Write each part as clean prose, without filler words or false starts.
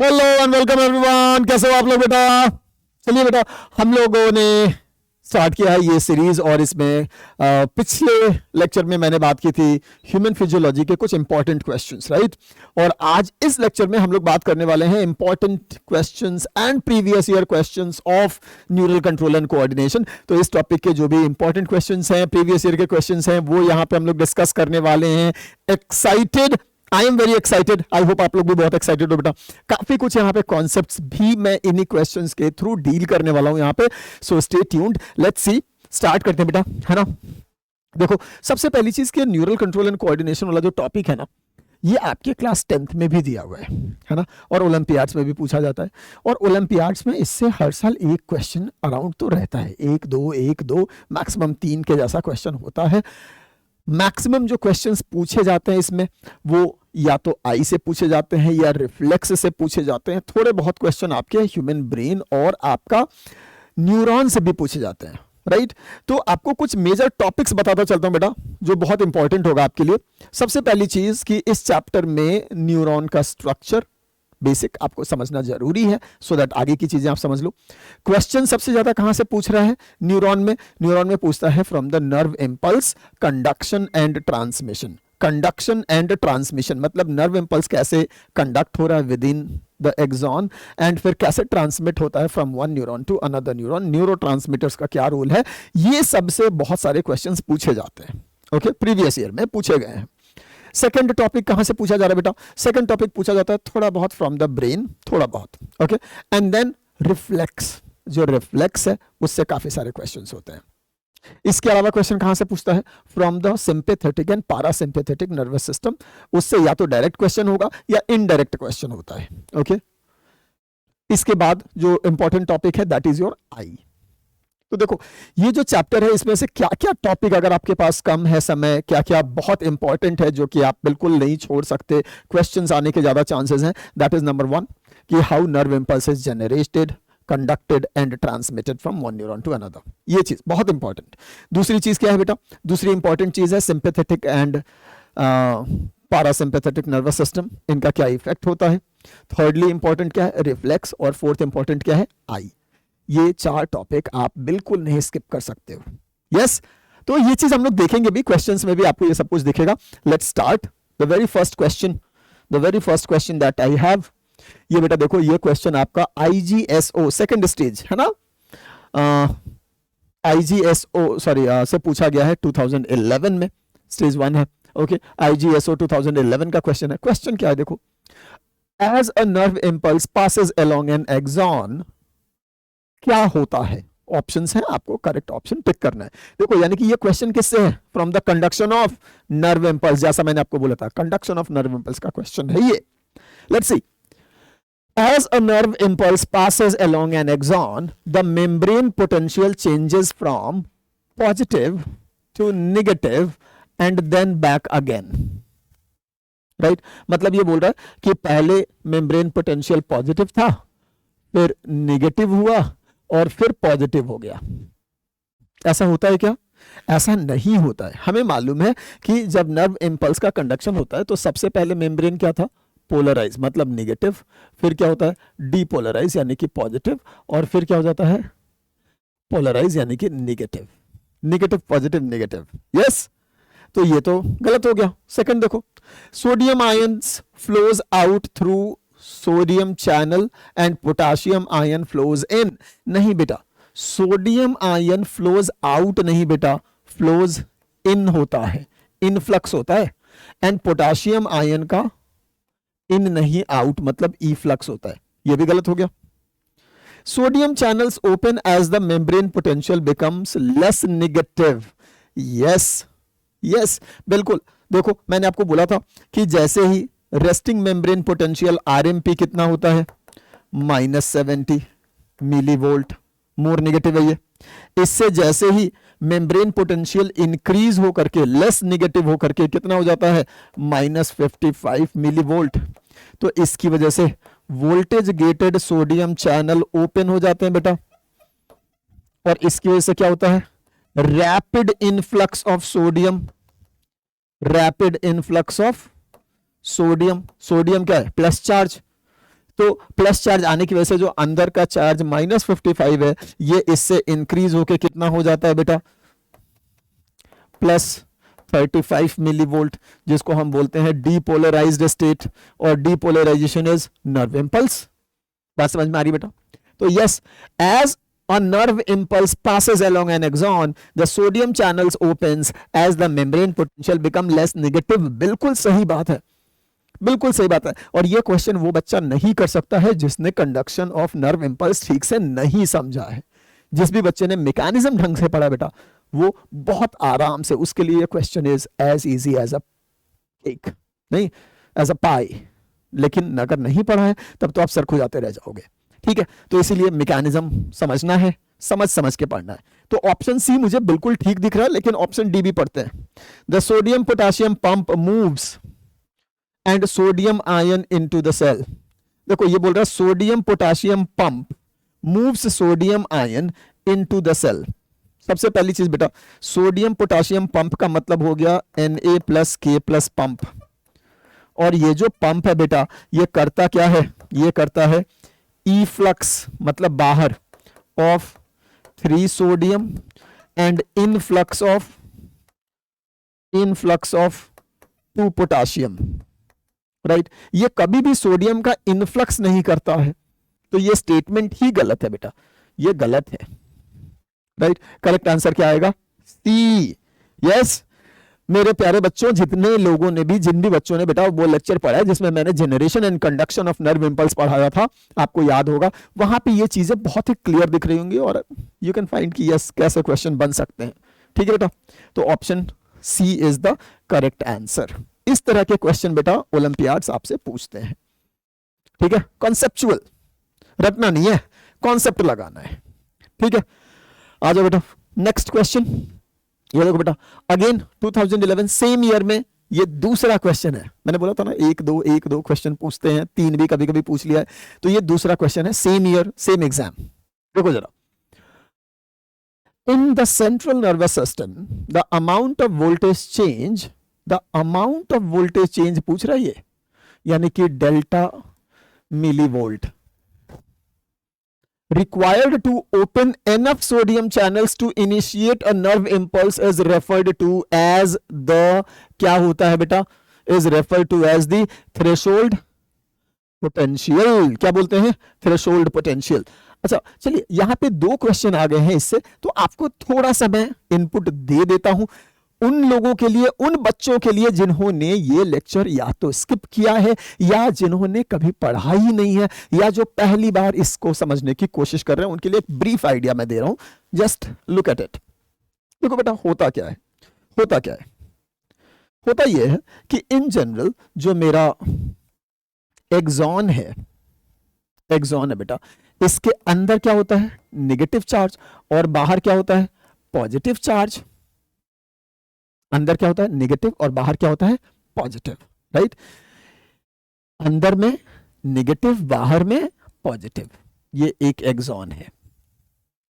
Hello and welcome everyone. कैसे हो आप लोग बेटा? चलिए बेटा, हम लोगों ने स्टार्ट किया है ये सीरीज और इसमें पिछले लेक्चर में मैंने बात की थी ह्यूमन फिजियोलॉजी के कुछ इंपॉर्टेंट क्वेश्चंस, राइट। और आज इस लेक्चर में हम लोग बात करने वाले हैं important questions and previous year questions of neural control and coordination. तो इस टॉपिक के जो भी इंपॉर्टेंट क्वेश्चंस हैं, प्रीवियस ईयर के क्वेश्चंस हैं, वो यहाँ पे हम लोग डिस्कस करने वाले हैं। Excited? I am very excited. I hope आप लोग भी बहुत एक्साइटेड हो बेटा। काफी कुछ यहाँ पे कॉन्सेप्ट्स भी मैं इन्हीं क्वेश्चंस के थ्रू डील करने वाला हूं यहाँ पे। So stay tuned, let's see. Start करते हैं बेटा, है ना। देखो, सबसे पहली चीज कि न्यूरल कंट्रोल एंड कोऑर्डिनेशन वाला जो टॉपिक है ना, ये आपके क्लास 10th में भी दिया हुआ है ना, और ओलंपियाड्स में भी पूछा जाता है। और ओलंपियाड्स में इससे हर साल एक क्वेश्चन अराउंड तो रहता है, एक दो मैक्सिमम 3 के जैसा क्वेश्चन होता है। मैक्सिमम जो क्वेश्चंस पूछे जाते हैं इसमें वो या तो आई से पूछे जाते हैं या रिफ्लेक्स से पूछे जाते हैं। थोड़े बहुत क्वेश्चन आपके ह्यूमन ब्रेन और आपका न्यूरॉन से भी पूछे जाते हैं, राइट। तो आपको कुछ मेजर टॉपिक्स बताता चलता हूं बेटा, जो बहुत इंपॉर्टेंट होगा आपके लिए। सबसे पहली चीज कि इस चैप्टर में न्यूरॉन का स्ट्रक्चर बेसिक आपको समझना जरूरी है, सो दैट आगे की चीजें आप समझ लो। क्वेश्चन सबसे ज्यादा कहां से पूछ रहा है? न्यूरॉन में पूछता है from the nerve impulse, conduction and transmission. Conduction and transmission मतलब नर्व इंपल्स कैसे कंडक्ट हो रहा है within the axon, and फिर कैसे ट्रांसमिट होता है from one neuron to another neuron. Neurotransmitters का क्या रोल है, ये सबसे बहुत सारे क्वेश्चंस पूछे जाते हैं। ओके, प्रीवियस ईयर में पूछे गए हैं। सेकंड टॉपिक कहां से पूछा जा रहा है बेटा? सेकंड टॉपिक पूछा जाता है थोड़ा बहुत फ्रॉम द ब्रेन, थोड़ा बहुत। Okay, and then reflex. जो रिफ्लेक्स है उससे काफी सारे क्वेश्चंस होते हैं। इसके अलावा क्वेश्चन कहां से पूछता है? From the sympathetic and parasympathetic nervous system. उससे या तो डायरेक्ट क्वेश्चन होगा या इनडायरेक्ट क्वेश्चन होता है। ओके, इसके बाद जो इंपॉर्टेंट टॉपिक है दैट इज योर आई। तो देखो, ये जो चैप्टर है इसमें से क्या क्या टॉपिक, अगर आपके पास कम है समय, क्या क्या बहुत इंपॉर्टेंट है जो कि आप बिल्कुल नहीं छोड़ सकते, क्वेश्चंस आने के ज्यादा चांसेस हैं। दैट इज नंबर 1 कि how nerve impulse is generated, conducted and transmitted from one neuron to another. ये चीज बहुत इंपॉर्टेंट। दूसरी चीज क्या है बेटा? दूसरी इंपॉर्टेंट चीज है sympathetic and parasympathetic nervous system, इनका क्या इफेक्ट होता है। थर्डली इंपॉर्टेंट क्या है? रिफ्लेक्स। और फोर्थ इंपॉर्टेंट क्या है? आई। ये 4 टॉपिक आप बिल्कुल नहीं स्किप कर सकते हो। यस, तो ये चीज हम लोग देखेंगे भी, क्वेश्चंस में भी आपको ये सब कुछ दिखेगा। Let's start the very first question. The very first question that I have, ये बेटा देखो, ये क्वेश्चन आपका आईजीएसओ सेकंड स्टेज है ना, आईजीएसओ सॉरी से पूछा गया है 2011 में, स्टेज 1 है। ओके, आईजीएसओ 2011 का क्वेश्चन है। क्वेश्चन क्या है देखो, as a nerve impulse passes along an axon, क्या होता है? ऑप्शंस हैं, आपको करेक्ट ऑप्शन पिक करना है। देखो, यानी कि ये क्वेश्चन किससे है? From the conduction of nerve impulse, जैसा मैंने आपको बोला था, कंडक्शन ऑफ नर्व इंपल्स का क्वेश्चन है ये। Let's C, as a nerve impulse passes along an axon, the membrane potential changes from positive to negative and then back again, right. मतलब ये बोल रहा है कि पहले मेम्ब्रेन पोटेंशियल पॉजिटिव था, फिर नेगेटिव हुआ और फिर पॉजिटिव हो गया। ऐसा होता है क्या? ऐसा नहीं होता है। हमें मालूम है कि जब नर्व इंपल्स का कंडक्शन होता है तो सबसे पहले मेम्ब्रेन क्या था? पोलराइज मतलब नेगेटिव, फिर क्या होता है? डीपोलराइज यानी कि पॉजिटिव, और फिर क्या हो जाता है? पोलराइज यानी कि negative. Negative positive negative, yes. तो ये तो गलत हो गया। सेकंड देखो, sodium ions flows out through sodium channel and potassium ion flows in. नहीं बेटा, सोडियम आयन फ्लोज आउट नहीं बेटा, फ्लोज इन होता है, इनफ्लक्स होता है। एंड पोटाशियम आयन का इन नहीं आउट मतलब ई फ्लक्स होता है। यह भी गलत हो गया। Sodium channels open as the membrane potential becomes less negative. Yes yes, बिल्कुल। देखो, मैंने आपको बोला था कि जैसे ही रेस्टिंग मेम्ब्रेन पोटेंशियल आरएमपी कितना होता है? -70 मिली वोल्ट, मोर नेगेटिव है ये। इससे जैसे ही मेम्ब्रेन पोटेंशियल इंक्रीज होकर के लेस नेगेटिव होकर के कितना हो जाता है? -55 मिली वोल्ट। तो इसकी वजह से voltage gated sodium channel open हो जाते हैं बेटा, और इसकी वजह से क्या होता है? Rapid influx of sodium. Rapid influx of sodium, sodium क्या है? Plus charge. तो प्लस चार्ज आने की वजह से जो अंदर का चार्ज -55 है, ये इससे इंक्रीज होके कितना हो जाता है बेटा, +35 मिली वोल्ट, जिसको हम बोलते हैं डीपोलराइज्ड स्टेट, और डीपोलराइजेशन इज नर्व इंपल्स। बात समझ में आ रही बेटा? तो yes, as a nerve impulse passes along an axon, the sodium channels opens as the membrane potential become less negative। बिल्कुल सही बात है, बिल्कुल सही बात है। और ये क्वेश्चन वो बच्चा नहीं कर सकता है जिसने कंडक्शन ऑफ नर्व इंपल्स ठीक से नहीं समझा है। जिस भी बच्चे ने मैकेनिज्म ढंग से पढ़ा बेटा, वो बहुत आराम से, उसके लिए ये question is as easy as a cake, नहीं एज अ पाई। लेकिन अगर नहीं पढ़ा है तब तो आप सर खुजाते रह जाओगे, ठीक है? तो इसीलिए मैकेनिज्म समझना है, समझ समझ के पढ़ना है। तो ऑप्शन सी मुझे बिल्कुल ठीक दिख रहा है, लेकिन ऑप्शन डी भी पढ़ते हैं। The sodium potassium pump moves and sodium ion into the cell. देखो ये बोल रहा है sodium potassium pump moves sodium ion into the cell. सबसे पहली चीज बेटा, सोडियम पोटेशियम पंप का मतलब हो गया Na+K+ पंप। और ये जो पंप है बेटा, ये करता क्या है? ये करता है इफ्लक्स, मतलब बाहर, of 3 sodium and influx of 2 potassium, right? ये कभी भी सोडियम का इनफ्लक्स नहीं करता है, तो ये स्टेटमेंट ही गलत है बेटा, ये गलत है, राइट? करेक्ट आंसर क्या आएगा? सी। यस मेरे प्यारे बच्चों, जितने लोगों ने भी, जिन भी बच्चों ने बेटा वो लेक्चर पढ़ा है जिसमें मैंने generation and conduction of nerve impulse पढ़ाया था, आपको याद होगा, वहां पे ये चीजें बहुत ही क्लियर दिख रही होंगी और यू कैन फाइंड कि यस कैसे क्वेश्चन बन सकते हैं, ठीक है बेटा? तो option C is the correct answer. इस तरह के क्वेश्चन बेटा ओलंपियाड्स आपसे पूछते हैं, ठीक है? कॉन्सेप्चुअल रटना नहीं है, कॉन्सेप्ट लगाना है, ठीक है? आ जाओ बेटा नेक्स्ट क्वेश्चन। ये देखो बेटा, अगेन 2011 सेम ईयर में ये दूसरा क्वेश्चन है। मैंने बोला था ना एक दो क्वेश्चन पूछते हैं, 3 भी कभी कभी पूछ लिया है, तो ये दूसरा क्वेश्चन है, सेम ईयर सेम एग्जाम। देखो जरा, in the central nervous system the amount of voltage change पूछ रहा है ये, यानी कि delta millivolt required to open enough sodium channels to initiate a nerve impulse is referred to as the, क्या होता है बेटा? is referred to as the threshold potential। क्या बोलते हैं? threshold potential। अच्छा चलिए, यहां पे 2 क्वेश्चन आ गए हैं इससे, तो आपको थोड़ा सा मैं इनपुट दे देता हूं उन लोगों के लिए, उन बच्चों के लिए जिन्होंने ये लेक्चर या तो स्किप किया है, या जिन्होंने कभी पढ़ा ही नहीं है, या जो पहली बार इसको समझने की कोशिश कर रहे हैं, उनके लिए एक ब्रीफ आइडिया मैं दे रहा हूं। Just look at it. देखो बेटा, होता क्या है, होता यह है कि इन जनरल जो मेरा एक्सॉन है बेटा, इसके अंदर क्या होता है? नेगेटिव चार्ज, और बाहर क्या होता है? Positive charge. अंदर क्या होता है? नेगेटिव, और बाहर क्या होता है? Positive, right? अंदर में नेगेटिव, बाहर में पॉजिटिव, ये एक एक्सॉन है।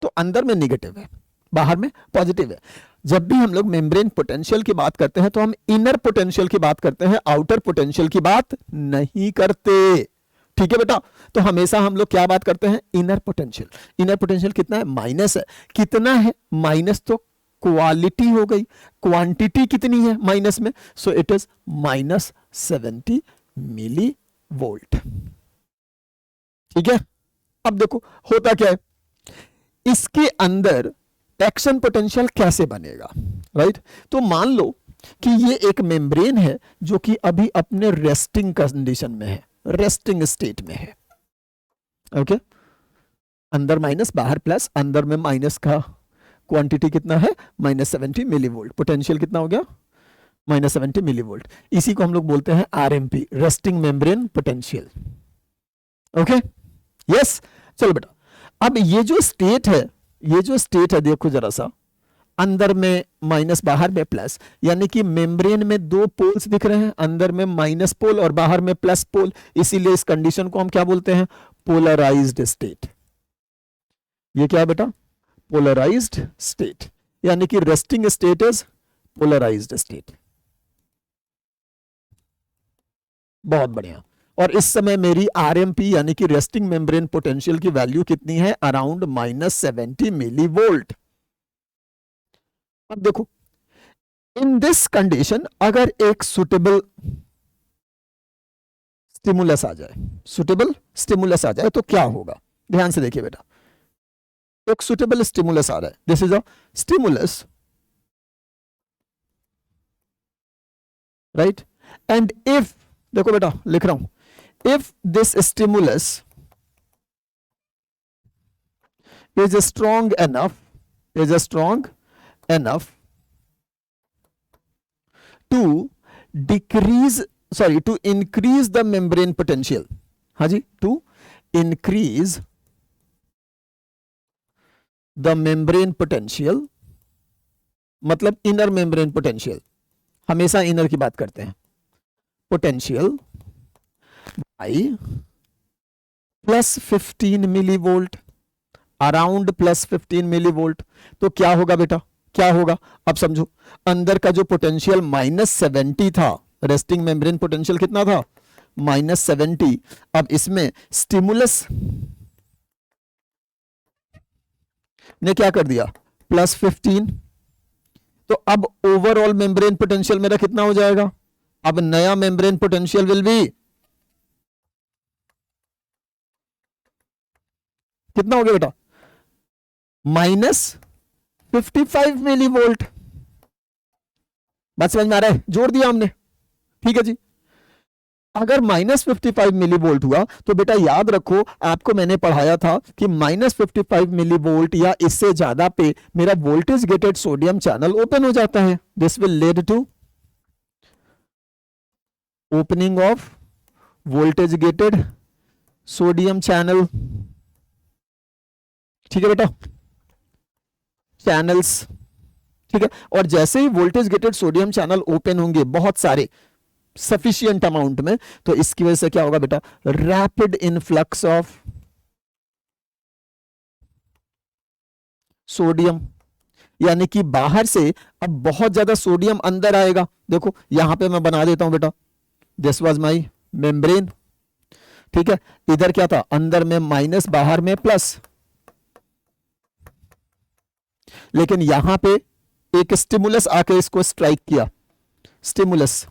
तो अंदर में नेगेटिव है, बाहर में पॉजिटिव है। जब भी हम लोग मेम्ब्रेन पोटेंशियल की बात करते हैं तो हम इनर पोटेंशियल की बात करते हैं, आउटर पोटेंशियल की बात नहीं करते, ठीक है बेटा? तो हमेशा हम लोग क्या बात करते हैं? Inner potential. इनर पोटेंशियल कितना है? माइनस है। कितना है? माइनस तो क्वालिटी हो गई, क्वांटिटी कितनी है माइनस में? So it is -70 millivolt, ठीक है? अब देखो होता क्या है, इसके अंदर एक्शन पोटेंशियल कैसे बनेगा, राइट? तो मान लो कि ये एक मेम्ब्रेन है जो कि अभी अपने रेस्टिंग कंडीशन में है, रेस्टिंग स्टेट में है, ओके? अंदर माइनस, बाहर प्लस, अंदर में माइनस का क्वांटिटी कितना है? -70 मिलीवोल्ट। पोटेंशियल कितना हो गया? -70 मिलीवोल्ट। इसी को हम लोग बोलते हैं RMP, resting membrane potential, okay? Yes, चलो बेटा, अब ये जो स्टेट है देखो जरा सा, अंदर में माइनस, बाहर में प्लस, यानी कि मेम्ब्रेन में 2 पोल्स दिख रहे हैं, अंदर में माइनस पोल और बाहर में प्लस पोल। इसीलिए इस कंडीशन को हम क्या बोलते हैं? Polarized state. ये क्या है बेटा? पोलराइज्ड स्टेट, यानी कि resting state is polarized state. बहुत बढ़िया। और इस समय मेरी आरएमपी यानी कि रेस्टिंग मेम्ब्रेन पोटेंशियल की वैल्यू कितनी है, अराउंड -70 मिली वोल्ट। अब देखो इन दिस कंडीशन अगर एक सुटेबल स्टिमुलस आ जाए, सुटेबल स्टिमुलस आ जाए तो क्या होगा, ध्यान से देखिए बेटा। एक सुटेबल स्टिमुलस आ रहा है, this is a stimulus, right, and if, देखो बेटा लिख रहा हूं, if this stimulus is strong enough to to increase the membrane potential, हाँ जी, to increase the membrane potential, मतलब इनर मेम्ब्रेन पोटेंशियल, हमेशा इनर की बात करते हैं, पोटेंशियल आई +15 millivolt, around +15 millivolt. तो क्या होगा बेटा, क्या होगा, अब समझो, अंदर का जो पोटेंशियल -70 था, रेस्टिंग मेम्ब्रेन पोटेंशियल कितना था, -70, अब इसमें स्टिमुलस ने क्या कर दिया, +15, तो अब ओवरऑल मेम्ब्रेन पोटेंशियल मेरा कितना हो जाएगा, अब नया मेम्ब्रेन पोटेंशियल विल बी कितना हो गया बेटा, -55 मिली वोल्ट। बात समझ में आ रहा है, जोड़ दिया हमने, ठीक है जी। अगर -55 मिली वोल्ट हुआ तो बेटा याद रखो, आपको मैंने पढ़ाया था कि -55 मिली वोल्ट या इससे ज्यादा पे मेरा voltage gated sodium channel open हो जाता है, this will lead to opening of voltage gated sodium channel, ठीक है बेटा, चैनल्स, ठीक है। और जैसे ही voltage gated sodium channel open होंगे बहुत सारे सफिशिएंट अमाउंट में, तो इसकी वजह से क्या होगा बेटा, रैपिड इनफ्लक्स ऑफ सोडियम, यानी कि बाहर से अब बहुत ज्यादा सोडियम अंदर आएगा। देखो यहां पे मैं बना देता हूं बेटा, दिस वाज माय मेम्ब्रेन, ठीक है, इधर क्या था, अंदर में माइनस, बाहर में प्लस, लेकिन यहां पे एक स्टिमुलस आके इसको स्ट्राइक किया, स्टिमुलस,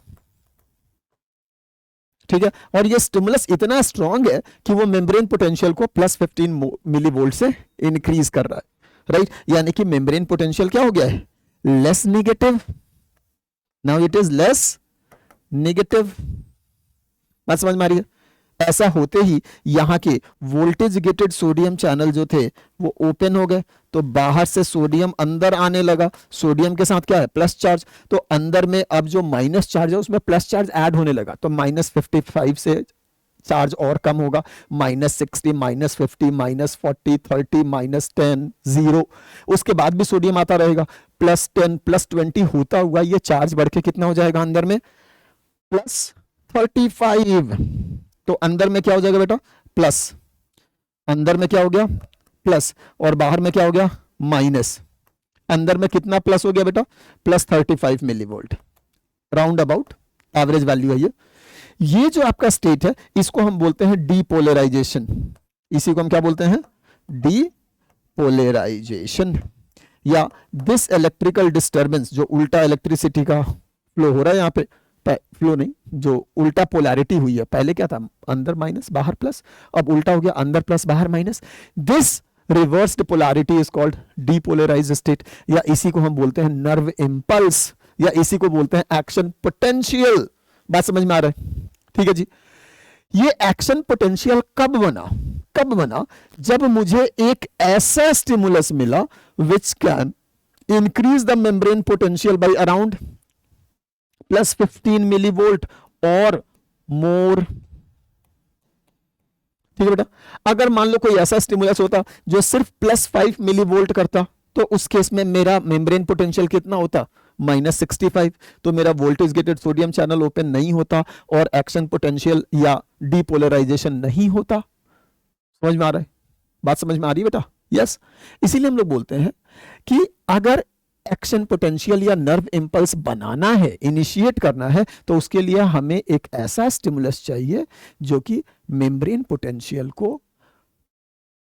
ठीक है, और ये स्टिमुलस इतना स्ट्रांग है कि वो मेम्ब्रेन पोटेंशियल को +15 मिली वोल्ट से इंक्रीज कर रहा है, राइट, यानी कि मेम्ब्रेन पोटेंशियल क्या हो गया है, less negative, now it is less negative. बात समझ में आ रही है। ऐसा होते ही यहां के वोल्टेज गेटेड सोडियम चैनल जो थे वो ओपन हो गए, तो बाहर से सोडियम अंदर आने लगा, सोडियम के साथ क्या है, प्लस चार्ज, तो अंदर में अब जो माइनस चार्ज है उसमें प्लस चार्ज ऐड होने लगा, तो -55 से चार्ज और कम होगा, -60, -50, -40, 30, -10, 0, उसके बाद भी सोडियम आता रहेगा, +10, +20 होता हुआ ये चार्ज बढ़ के कितना हो जाएगा अंदर में, +35। तो अंदर में क्या हो जाएगा बेटा, प्लस, अंदर में क्या हो गया, प्लस, और बाहर में क्या हो गया, माइनस। अंदर में कितना प्लस हो गया बेटा, +35 millivolt, round about average value है ये जो आपका स्टेट है इसको हम बोलते हैं डीपोलराइजेशन, इसी को हम क्या बोलते हैं, डीपोलराइजेशन, या दिस इलेक्ट्रिकल डिस्टर्बेंस, जो उल्टा इलेक्ट्रिसिटी का फ्लो हो रहा है यहाँ पे, फ्लो नहीं, जो उल्टा पोलैरिटी हुई है, पहले क्या था, अंदर माइनस बाहर प्लस, अब उल्टा हो गया, अंदर प्लस बाहर minus, this reversed polarity is called depolarised state, या इसी को हम बोलते हैं नर्व इंपल्स, या इसी को बोलते हैं एक्शन पोटेंशियल। बात समझ में आ रहा है, ठीक है जी। ये एक्शन पोटेंशियल कब बना, कब बना, जब मुझे एक ऐसा स्टिमुलस मिला which can increase the membrane potential by around +15 millivolt और मोर, ठीक है बेटा। अगर मान लो कोई ऐसा स्टिमुलस होता जो सिर्फ +5 मिली वोल्ट करता, तो उस केस में मेरा मेम्ब्रेन पोटेंशियल कितना होता, -65, तो मेरा voltage gated sodium channel open नहीं होता और एक्शन पोटेंशियल या डीपोलराइजेशन नहीं होता। समझ में आ रहा है, बात समझ में आ रही है बेटा, यस। इसीलिए हम लोग बोलते हैं कि अगर एक्शन पोटेंशियल या नर्व इम्पल्स बनाना है, इनिशिएट करना है, तो उसके लिए हमें एक ऐसा स्टिमुलस चाहिए जो कि मेम्ब्रेन पोटेंशियल को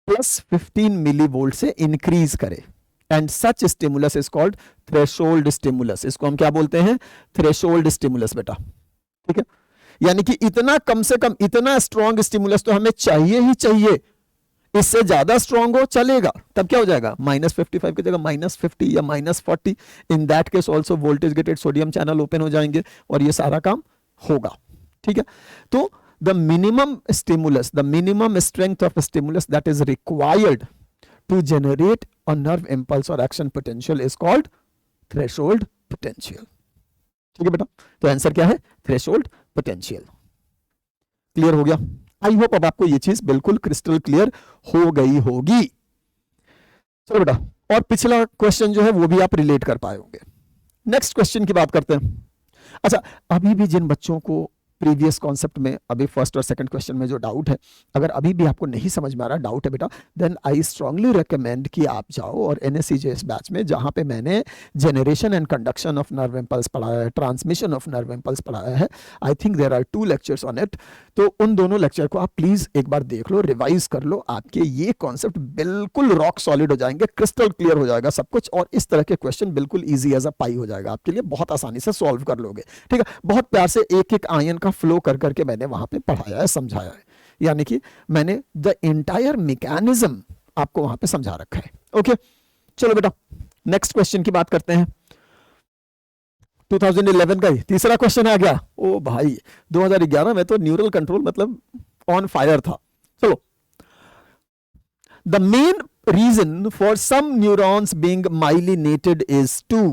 +15 मिलीवोल्ट से इंक्रीज करे, and such stimulus is called threshold stimulus. इसको हम क्या बोलते हैं? थ्रेशोल्ड स्टिमुलस बेटा, ठीक है। यानी कि इतना, कम से कम इतना स्ट्रॉन्ग स्टिमुलस तो हमें चाहिए ही चाहिए। इससे ज्यादा स्ट्रॉन्ग हो चलेगा, तब क्या हो जाएगा? -55 की जगह -50 या -40। In that case also voltage gated sodium channel open हो जाएंगे और ये सारा काम होगा, ठीक है। तो the minimum stimulus, the minimum strength of stimulus that is required to generate a nerve impulse or action potential is called threshold potential, ठीक है बेटा। तो आंसर क्या है? Threshold potential. क्लियर हो गया? आई होप अब आपको ये चीज बिल्कुल क्रिस्टल क्लियर हो गई होगी। चलो बेटा, और पिछला क्वेश्चन जो है वो भी आप रिलेट कर पाए होंगे। नेक्स्ट क्वेश्चन की बात करते हैं। अच्छा, अभी भी जिन बच्चों को प्रीवियस कॉन्सेप्ट में, अभी फर्स्ट और सेकंड क्वेश्चन में जो डाउट है, अगर अभी भी आपको नहीं समझ में आ रहा, डाउट है बेटा, देन आई स्ट्रांगली रिकमेंड कि आप जाओ और NSCJS बैच में, जहां पे मैंने generation and conduction of nerve impulse पढ़ाया है, ट्रांसमिशन ऑफ नर्व इम्पल्स पढ़ाया है। I think there are 2 lectures on it. तो उन दोनों लेक्चर को आप प्लीज एक बार देख लो, रिवाइज कर लो, आपके ये कॉन्सेप्ट बिल्कुल रॉक सॉलिड हो जाएंगे, क्रिस्टल क्लियर हो जाएगा सब कुछ, और इस तरह के क्वेश्चन बिल्कुल ईजी एज अ पाई हो जाएगा आपके लिए, बहुत आसानी से सॉल्व कर लोगे, ठीक है। बहुत प्यार से एक एक आयन का फ्लो कर करके मैंने वहां पे पढ़ाया है, समझाया है, यानी कि मैंने द एंटायर मैकेनिज्म आपको वहां पे समझा रखा है। ओके, चलो बेटा नेक्स्ट क्वेश्चन की बात करते हैं। 2011 का ही तीसरा क्वेश्चन आ गया। ओ भाई, 2011 में तो न्यूरल कंट्रोल मतलब ऑन फायर था। चलो, the main reason for some neurons being myelinated is two.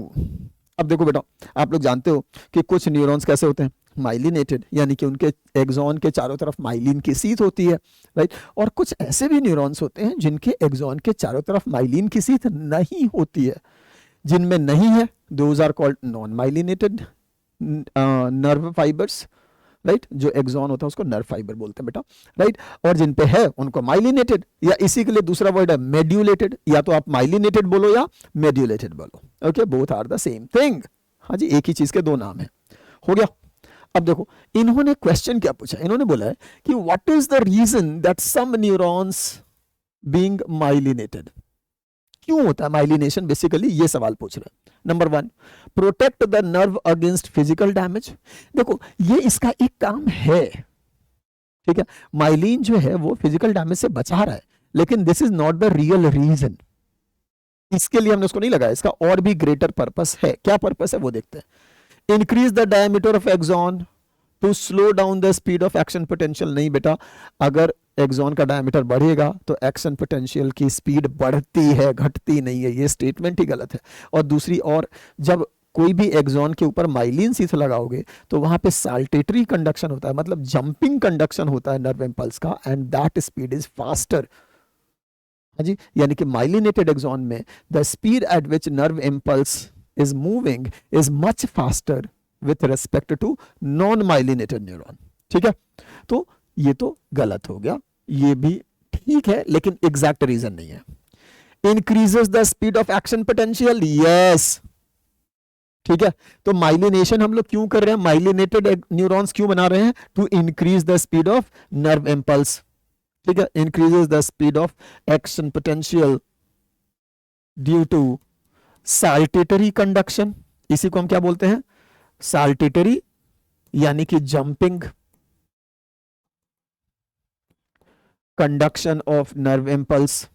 अब देखो बेटा, आप लोग जानते हो कि कुछ न्यूरॉन्स कैसे होते हैं? माइलिनेटेड, यानी कि उनके एक्सॉन के चारों तरफ माइलिन की सीथ होती है, राइट। और कुछ ऐसे भी न्यूरॉन्स होते हैं जिनके एक्सॉन के चारों तरफ माइलिन की सीथ नहीं होती है। जिनमें नहीं है, those are called non myelinated nerve fibres, right. जो एक्सॉन होता है उसको नर्व फाइबर बोलते हैं बेटा, राइट। और जिन पे है उनको माइलिनेटेड, या इसी के लिए दूसरा वर्ड है मेड्यूलेटेड। या तो आप माइलिनेटेड बोलो या मेड्यूलेटेड बोलो, okay, both are the same thing. हाँ जी, एक ही चीज के दो नाम है। हो गया। अब देखो, इन्होंने क्वेश्चन क्या पूछा? इन्होंने बोला है कि what is the reason that some neurons being myelinated. क्यों होता है माइलिनेशन? बेसिकली ये सवाल पूछ रहे हैं। Number 1, protect the nerve against physical damage. देखो, ये इसका एक काम है, ठीक है। माइलिन जो है वो फिजिकल डैमेज से बचा रहा है, लेकिन this is not the real reason. इसके लिए हमने उसको नहीं लगाया, इसका और भी ग्रेटर पर्पस है। क्या पर्पस है वो देखते हैं। Increase the diameter of axon to slow down the speed of action potential. नहीं बेटा, अगर एक्सॉन का डायमीटर बढ़ेगा तो एक्शन पोटेंशियल की स्पीड बढ़ती है, घटती नहीं है। ये स्टेटमेंट ही गलत है। और दूसरी ओर, जब कोई भी एक्सॉन के ऊपर माइलिन सीथ लगाओगे तो वहां पे साल्टेटरी कंडक्शन होता है, मतलब जंपिंग कंडक्शन होता है नर्व इम्पल्स का, and that speed is faster. हाँ जी, यानी कि माइलिनेटेड एक्सॉन में the speed at which nerve impulse is moving is much faster with respect to non-myelinated neuron, ठीक है। तो ये तो गलत हो गया, ये भी ठीक है, लेकिन एग्जैक्ट रीजन नहीं है। Increases the speed of action potential, yes, ठीक है। तो माइलिनेशन हम लोग क्यों कर रहे हैं? माइलिनेटेड न्यूरॉन्स क्यों बना रहे हैं? To increase the speed of nerve impulse, ठीक है। Increases the speed of action potential due to saltatory conduction. इसी को हम क्या बोलते हैं? साल्टेटरी, यानी कि jumping conduction of nerve impulse.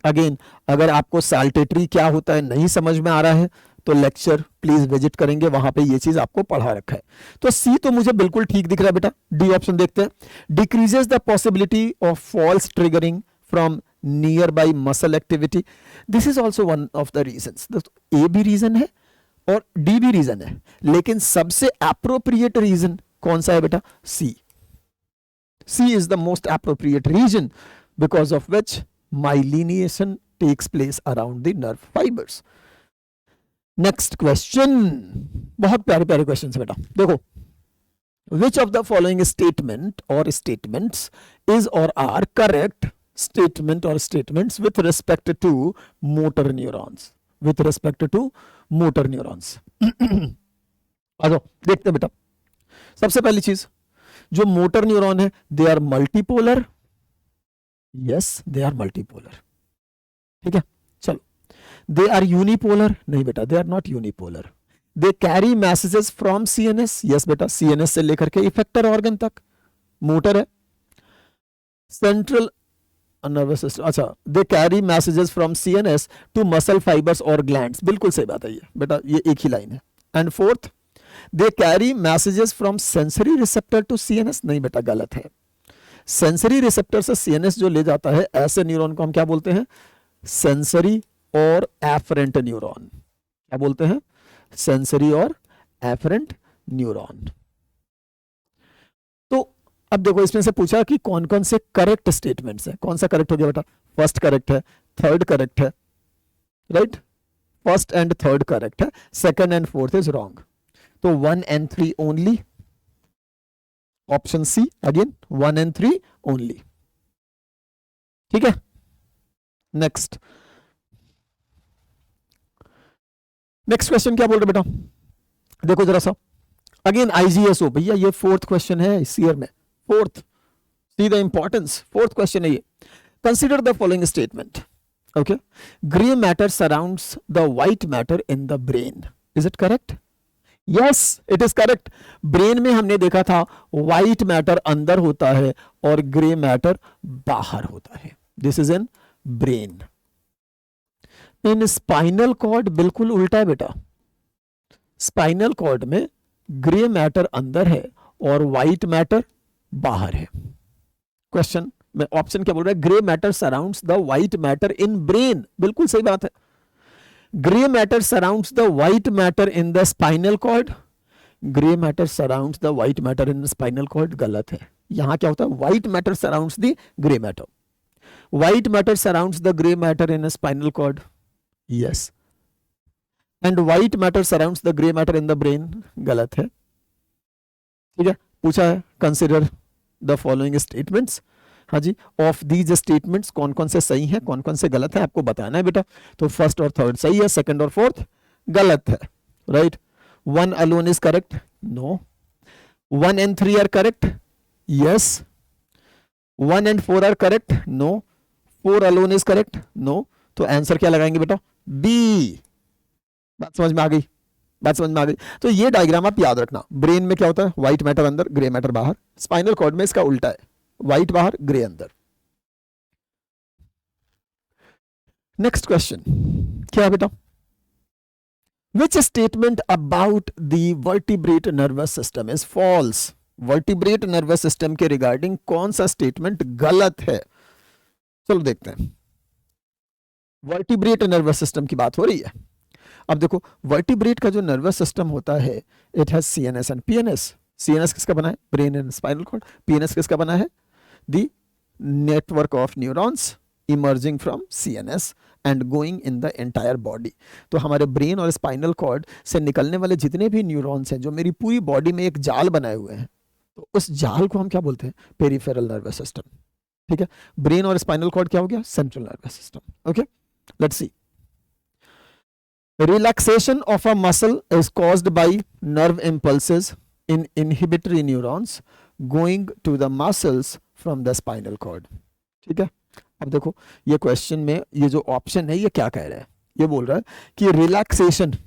Again, अगर आपको साल्टेटरी क्या होता है नहीं समझ में आ रहा है तो लेक्चर प्लीज विजिट करेंगे, वहां पे ये चीज आपको पढ़ा रखा है। तो सी तो मुझे बिल्कुल ठीक दिख रहा है बेटा। डी ऑप्शन देखते हैं। Decreases the possibility of false triggering from nearby muscle activity. This is also one of the reasons. A भी रीजन है और डी भी रीजन है, लेकिन सबसे एप्रोप्रिएट रीजन कौन सा है बेटा? C. C is the most appropriate reason because of which myelination takes place around the nerve fibres. Next question, बहुत प्यारे प्यारे क्वेश्चन है बेटा। देखो, which of the following statement और स्टेटमेंट्स इज और are correct statement or statements with respect to motor neurons, with respect to motor neurons. आ जाओ देखते हैं बेटा. सबसे पहली चीज, जो मोटर न्यूरॉन है they are multipolar. Yes they are multipolar. ठीक है चलो. They are unipolar. नहीं बेटा they are not unipolar. They carry messages from CNS. Yes बेटा सीएनएस से लेकर के इफेक्टर ऑर्गन तक मोटर है. Central nervous system. अच्छा they carry messages from CNS to muscle fibres और ग्लैंड्स. बिल्कुल सही बात है ये बेटा, ये एक ही लाइन है. And fourth, they carry messages from sensory receptor to CNS. नहीं बेटा गलत है. सेंसरी रिसेप्टर से सीएनएस जो ले जाता है ऐसे न्यूरॉन को हम क्या बोलते हैं? सेंसरी और एफरेंट न्यूरॉन. क्या बोलते हैं? सेंसरी और एफरेंट न्यूरॉन. तो अब देखो इसमें से पूछा कि कौन कौन से करेक्ट स्टेटमेंट्स हैं. कौन सा करेक्ट हो गया बेटा? फर्स्ट करेक्ट है, थर्ड करेक्ट है, right. First and third correct है, second and fourth is wrong. तो 1 and 3 only. Option C again 1 and 3 only. ठीक है नेक्स्ट. नेक्स्ट क्वेश्चन क्या बोल रहे बेटा? देखो जरा सा अगेन आईजीएसओ. भैया ये फोर्थ क्वेश्चन है इस ईयर में. Fourth, see the importance. Fourth question है ये. Consider the following statement. Okay, grey matter surrounds the white matter in the brain. Is it correct? Yes it is correct. Brain में हमने देखा था white matter अंदर होता है और ग्रे मैटर बाहर होता है. This is in brain. In spinal cord बिल्कुल उल्टा है बेटा. स्पाइनल कॉर्ड में ग्रे मैटर अंदर है और व्हाइट मैटर बाहर है. क्वेश्चन में ऑप्शन क्या बोल रहा है? Grey matter surrounds the white matter in brain. बिल्कुल सही बात है. Grey matter surrounds the white matter in the spinal cord. Grey matter surrounds the white matter in spinal cord. गलत है. यहां क्या होता है? White matter surrounds the grey matter. White matter surrounds the grey matter in spinal cord. Yes. And white matter surrounds the grey matter in the brain. गलत है. ठीक है पूछा है कंसिडर द फॉलोइंग स्टेटमेंट्स. हाँ जी, ऑफ दीज स्टेटमेंट्स कौन कौन से सही हैं कौन कौन से गलत है आपको बताना है बेटा. तो फर्स्ट और थर्ड सही है, सेकंड और फोर्थ गलत है. Right. 1 alone is correct. No. 1 and 3 are correct. Yes. 1 and 4 are correct. No. 4 alone is correct. No. तो आंसर क्या लगाएंगे बेटा? बी. बात समझ में आ गई? बात समझ में आ गई. तो ये डायग्राम आप याद रखना. ब्रेन में क्या होता है? व्हाइट मैटर अंदर, ग्रे मैटर बाहर. स्पाइनल कॉर्ड में इसका उल्टा है, व्हाइट बाहर, ग्रे अंदर. नेक्स्ट क्वेश्चन क्या है बेटा? Which statement about the vertebrate nervous system is false. Vertebrate nervous system के रिगार्डिंग कौन सा स्टेटमेंट गलत है? चलो देखते हैं. वर्टिब्रेट नर्वस सिस्टम की बात हो रही है. अब देखो वर्टिब्रेट का जो नर्वस सिस्टम होता है it has CNS and PNS. CNS किसका बना है? Brain and spinal cord. PNS किसका बना है? The network of neurons emerging from CNS and going in the entire body. तो हमारे ब्रेन और स्पाइनल कॉर्ड से निकलने वाले जितने भी न्यूरॉन्स हैं जो मेरी पूरी बॉडी में एक जाल बनाए हुए हैं, तो उस जाल को हम क्या बोलते हैं? Peripheral nervous system. ठीक है. ब्रेन और स्पाइनल कॉर्ड क्या हो गया? Central nervous system. Okay let's see. Relaxation of a muscle is caused by nerve impulses in inhibitory neurons going to the muscles from the spinal cord. ठीक है. अब देखो ये क्वेश्चन में ये जो ऑप्शन है ये क्या कह रहा है? ये बोल रहा है कि relaxation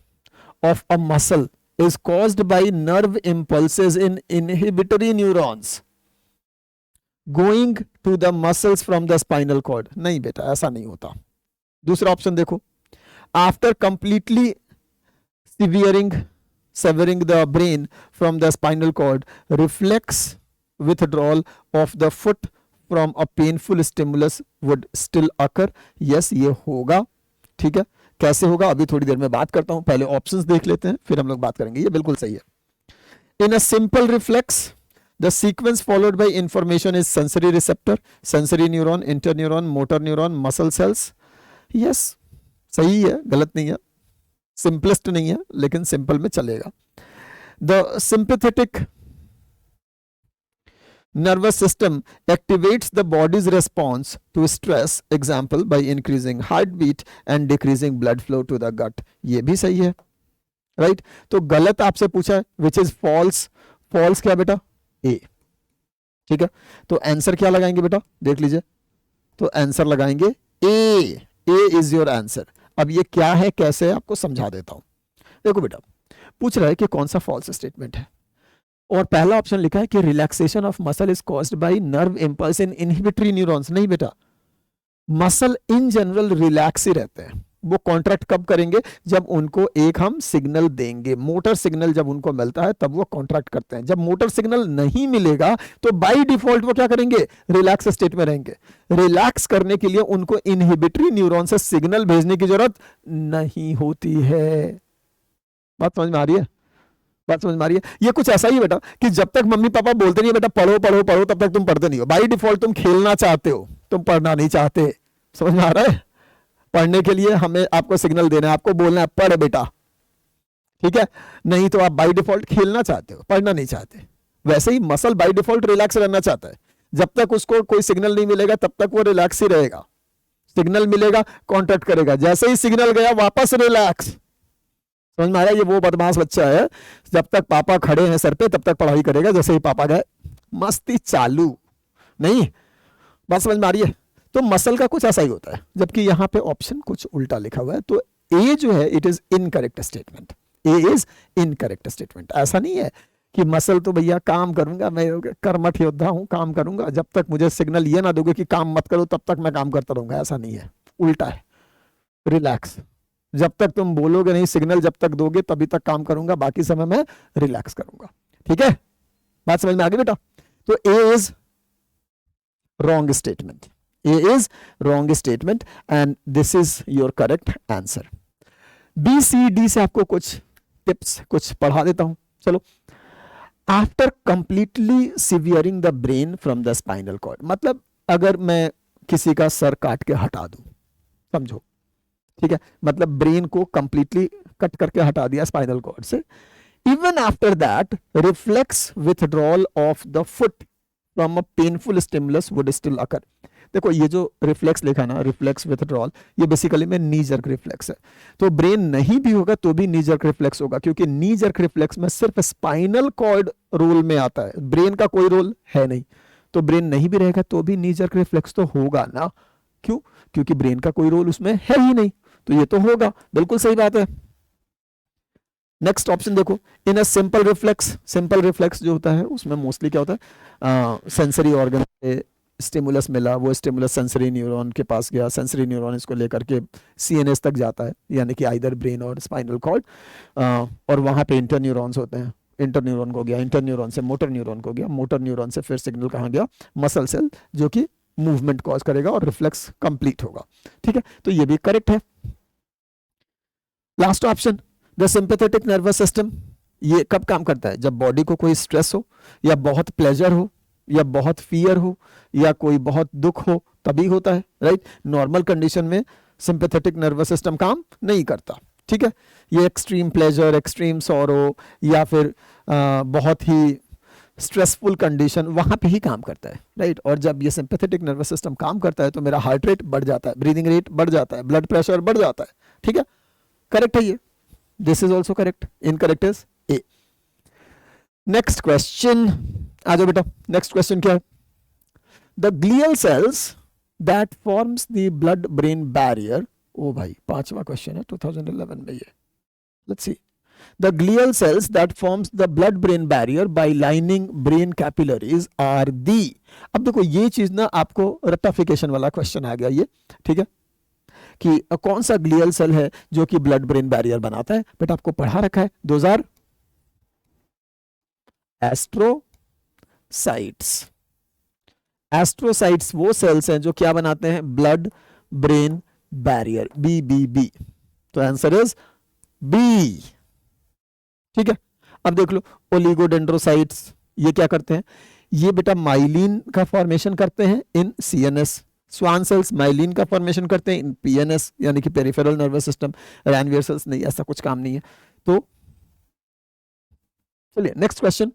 of a muscle is caused by nerve impulses in inhibitory neurons going to the muscles from the spinal cord. नहीं बेटा ऐसा नहीं होता. दूसरा ऑप्शन देखो. After completely severing the brain from the spinal cord, reflex withdrawal of the foot from a painful stimulus would still occur. Yes, ये होगा. ठीक है. कैसे होगा अभी थोड़ी देर में बात करता हूं. पहले ऑप्शंस देख लेते हैं फिर हम लोग बात करेंगे. ये बिल्कुल सही है. In a simple reflex, the sequence followed by information is sensory receptor, sensory neuron, interneuron, motor neuron, muscle cells. Yes. सही है, गलत नहीं है. सिंपलेस्ट नहीं है लेकिन सिंपल में चलेगा. The sympathetic nervous system activates the body's response to stress, example by increasing heartbeat and decreasing blood flow to the gut. ये भी सही है, राइट तो गलत आपसे पूछा है विच इज फॉल्स. फॉल्स क्या बेटा? ए. ठीक है, तो आंसर क्या लगाएंगे बेटा? देख लीजिए, तो आंसर लगाएंगे ए. ए इज योर आंसर. अब ये क्या है, कैसे है, आपको समझा देता हूं. देखो बेटा, पूछ रहा है कि कौन सा फॉल्स स्टेटमेंट है, और पहला ऑप्शन लिखा है कि relaxation of muscle is caused by nerve impulse in inhibitory neurons. नहीं बेटा, मसल इन जनरल रिलैक्स ही रहते हैं. वो कॉन्ट्रैक्ट कब करेंगे? जब उनको एक हम सिग्नल देंगे, मोटर सिग्नल जब उनको मिलता है तब वो कॉन्ट्रैक्ट करते हैं. जब मोटर सिग्नल नहीं मिलेगा तो बाय डिफॉल्ट वो क्या करेंगे? रिलैक्स स्टेट में रहेंगे. रिलैक्स करने के लिए उनको इनहिबिटरी न्यूरॉन से सिग्नल भेजने की जरूरत नहीं होती है. बात समझ में आ रही है? बात समझ में आ रही है? ये कुछ ऐसा ही बेटा कि जब तक मम्मी पापा बोलते नहीं बेटा पढ़ो पढ़ो पढ़ो, तब तक तुम पढ़ते नहीं हो. बाय डिफॉल्ट तुम खेलना चाहते हो, तुम पढ़ना नहीं चाहते. समझ में आ रहा है? पढ़ने के लिए हमें आपको सिग्नल देना है, आपको बोलना है पढ़ बेटा, ठीक है? नहीं तो आप बाय डिफॉल्ट खेलना चाहते हो, पढ़ना नहीं चाहते. वैसे ही मसल बाय डिफॉल्ट रिलैक्स रहना चाहता है. जब तक उसको कोई सिग्नल नहीं मिलेगा तब तक वो रिलैक्स ही रहेगा. सिग्नल मिलेगा कॉन्ट्रैक्ट करेगा, जैसे ही सिग्नल गया वापस रिलैक्स. समझ में आ रहा है? ये वो बदमाश बच्चा है, जब तक पापा खड़े हैं सर पे तब तक पढ़ाई करेगा, जैसे ही पापा गए मस्ती चालू. नहीं, बात समझ में आ रही है? तो मसल का कुछ ऐसा ही होता है, जबकि यहां पे ऑप्शन कुछ उल्टा लिखा हुआ है. तो ए जो है it is incorrect statement. A is incorrect statement. ऐसा नहीं है कि मसल तो भैया काम करूंगा, मैं कर्मठ योद्धा हूं, काम करूंगा, जब तक मुझे सिग्नल ये ना दोगे कि काम मत करो तब तक मैं काम करता रहूंगा. ऐसा नहीं है, उल्टा है. रिलैक्स, जब तक तुम बोलोगे नहीं, सिग्नल जब तक दोगे तभी तक काम करूंगा, बाकी समय में रिलैक्स करूंगा. ठीक है, बात समझ में आ गई बेटा? तो A is wrong statement. A is wrong statement and this is your correct answer. B, C, D से आपको कुछ टिप्स कुछ पढ़ा देता हूं. चलो. After completely severing the brain from the spinal cord, मतलब अगर मैं किसी का सर काट के हटा दूं, समझो, ठीक है, मतलब ब्रेन को कंप्लीटली कट करके हटा दिया स्पाइनल कॉर्ड से. Even after that reflex withdrawal of the foot from a painful stimulus would still occur. देखो ये जो रिफ्लेक्स लिखा ना, रिफ्लेक्स विथड्रॉल, ये बेसिकली में नी जर्क रिफ्लेक्स है. तो ब्रेन नहीं भी होगा तो भी नी जर्क रिफ्लेक्स होगा, क्योंकि नी जर्क रिफ्लेक्स में सिर्फ स्पाइनल कॉर्ड रोल में आता है, ब्रेन का कोई रोल है नहीं. तो ब्रेन नहीं भी रहेगा तो भी नी जर्क रिफ्लेक्स तो होगा ना. क्यों? क्योंकि ब्रेन का कोई रोल उसमें है ही नहीं, तो ये तो होगा. बिल्कुल सही बात है. नेक्स्ट ऑप्शन देखो, in a simple reflex. Simple reflex जो होता है उसमें मोस्टली क्या होता है, सेंसरी ऑर्गन से स्टिमुलस मिला, वो स्टिमुलस सेंसरी न्यूरॉन के पास गया, सेंसरी न्यूरॉन इसको लेकर के सीएनएस तक जाता है, यानी कि आइदर ब्रेन और स्पाइनल कॉर्ड, और वहाँ पे इंटर न्यूरॉन्स होते हैं. इंटर न्यूरॉन को गया, इंटर न्यूरॉन से मोटर न्यूरॉन को गया, मोटर न्यूरॉन से फिर सिग्नल कहाँ गया? मसल सेल, जो कि मूवमेंट कॉज करेगा और रिफ्लेक्स कंप्लीट होगा. ठीक है, तो ये भी करेक्ट है. Last option, the sympathetic nervous system, ये कब काम करता है? जब बॉडी को कोई स्ट्रेस हो, या बहुत प्लेजर हो, या बहुत फियर हो, या कोई बहुत दुख हो, तभी होता है. राइट? नॉर्मल कंडीशन में सिंपैथेटिक नर्वस सिस्टम काम नहीं करता. ठीक है, ये एक्सट्रीम प्लेजर, एक्सट्रीम सॉरो, या फिर बहुत ही स्ट्रेसफुल कंडीशन, वहां पे ही काम करता है. राइट? और जब ये सिंपैथेटिक नर्वस सिस्टम काम करता है तो मेरा हार्ट रेट बढ़ जाता है, ब्रीदिंग रेट बढ़ जाता है, ब्लड प्रेशर बढ़ जाता है. ठीक है, करेक्ट है ये. This is also correct. Incorrect is A. Next question आ जाओ बेटा. नेक्स्ट क्वेश्चन क्या है? The glial cells that forms the blood brain barrier. ओ भाई, 5वां क्वेश्चन है 2011 में ये. Let's see. The glial cells that forms the blood brain barrier by lining brain capillaries are the. अब देखो ये चीज ना आपको रेक्टिफिकेशन वाला क्वेश्चन आ गया ये. ठीक है, कि कौन सा ग्लियल सेल है जो कि ब्लड ब्रेन बैरियर बनाता है? बेटा आपको पढ़ा रखा है 2000 एस्ट्रोसाइट्स. एस्ट्रोसाइट्स वो सेल्स हैं जो क्या बनाते हैं? Blood brain barrier. B B B. तो आंसर इज बी. ठीक है, अब देख लो, ओलिगोडेंड्रोसाइट्स ये क्या करते हैं? ये बेटा माइलिन का फॉर्मेशन करते हैं in CNS. Schwann cells myelin का फॉर्मेशन करते हैं इन पीएनएस, यानी कि peripheral nervous system. Ranvier cells नहीं, ऐसा कुछ काम नहीं है. तो चलिए next question.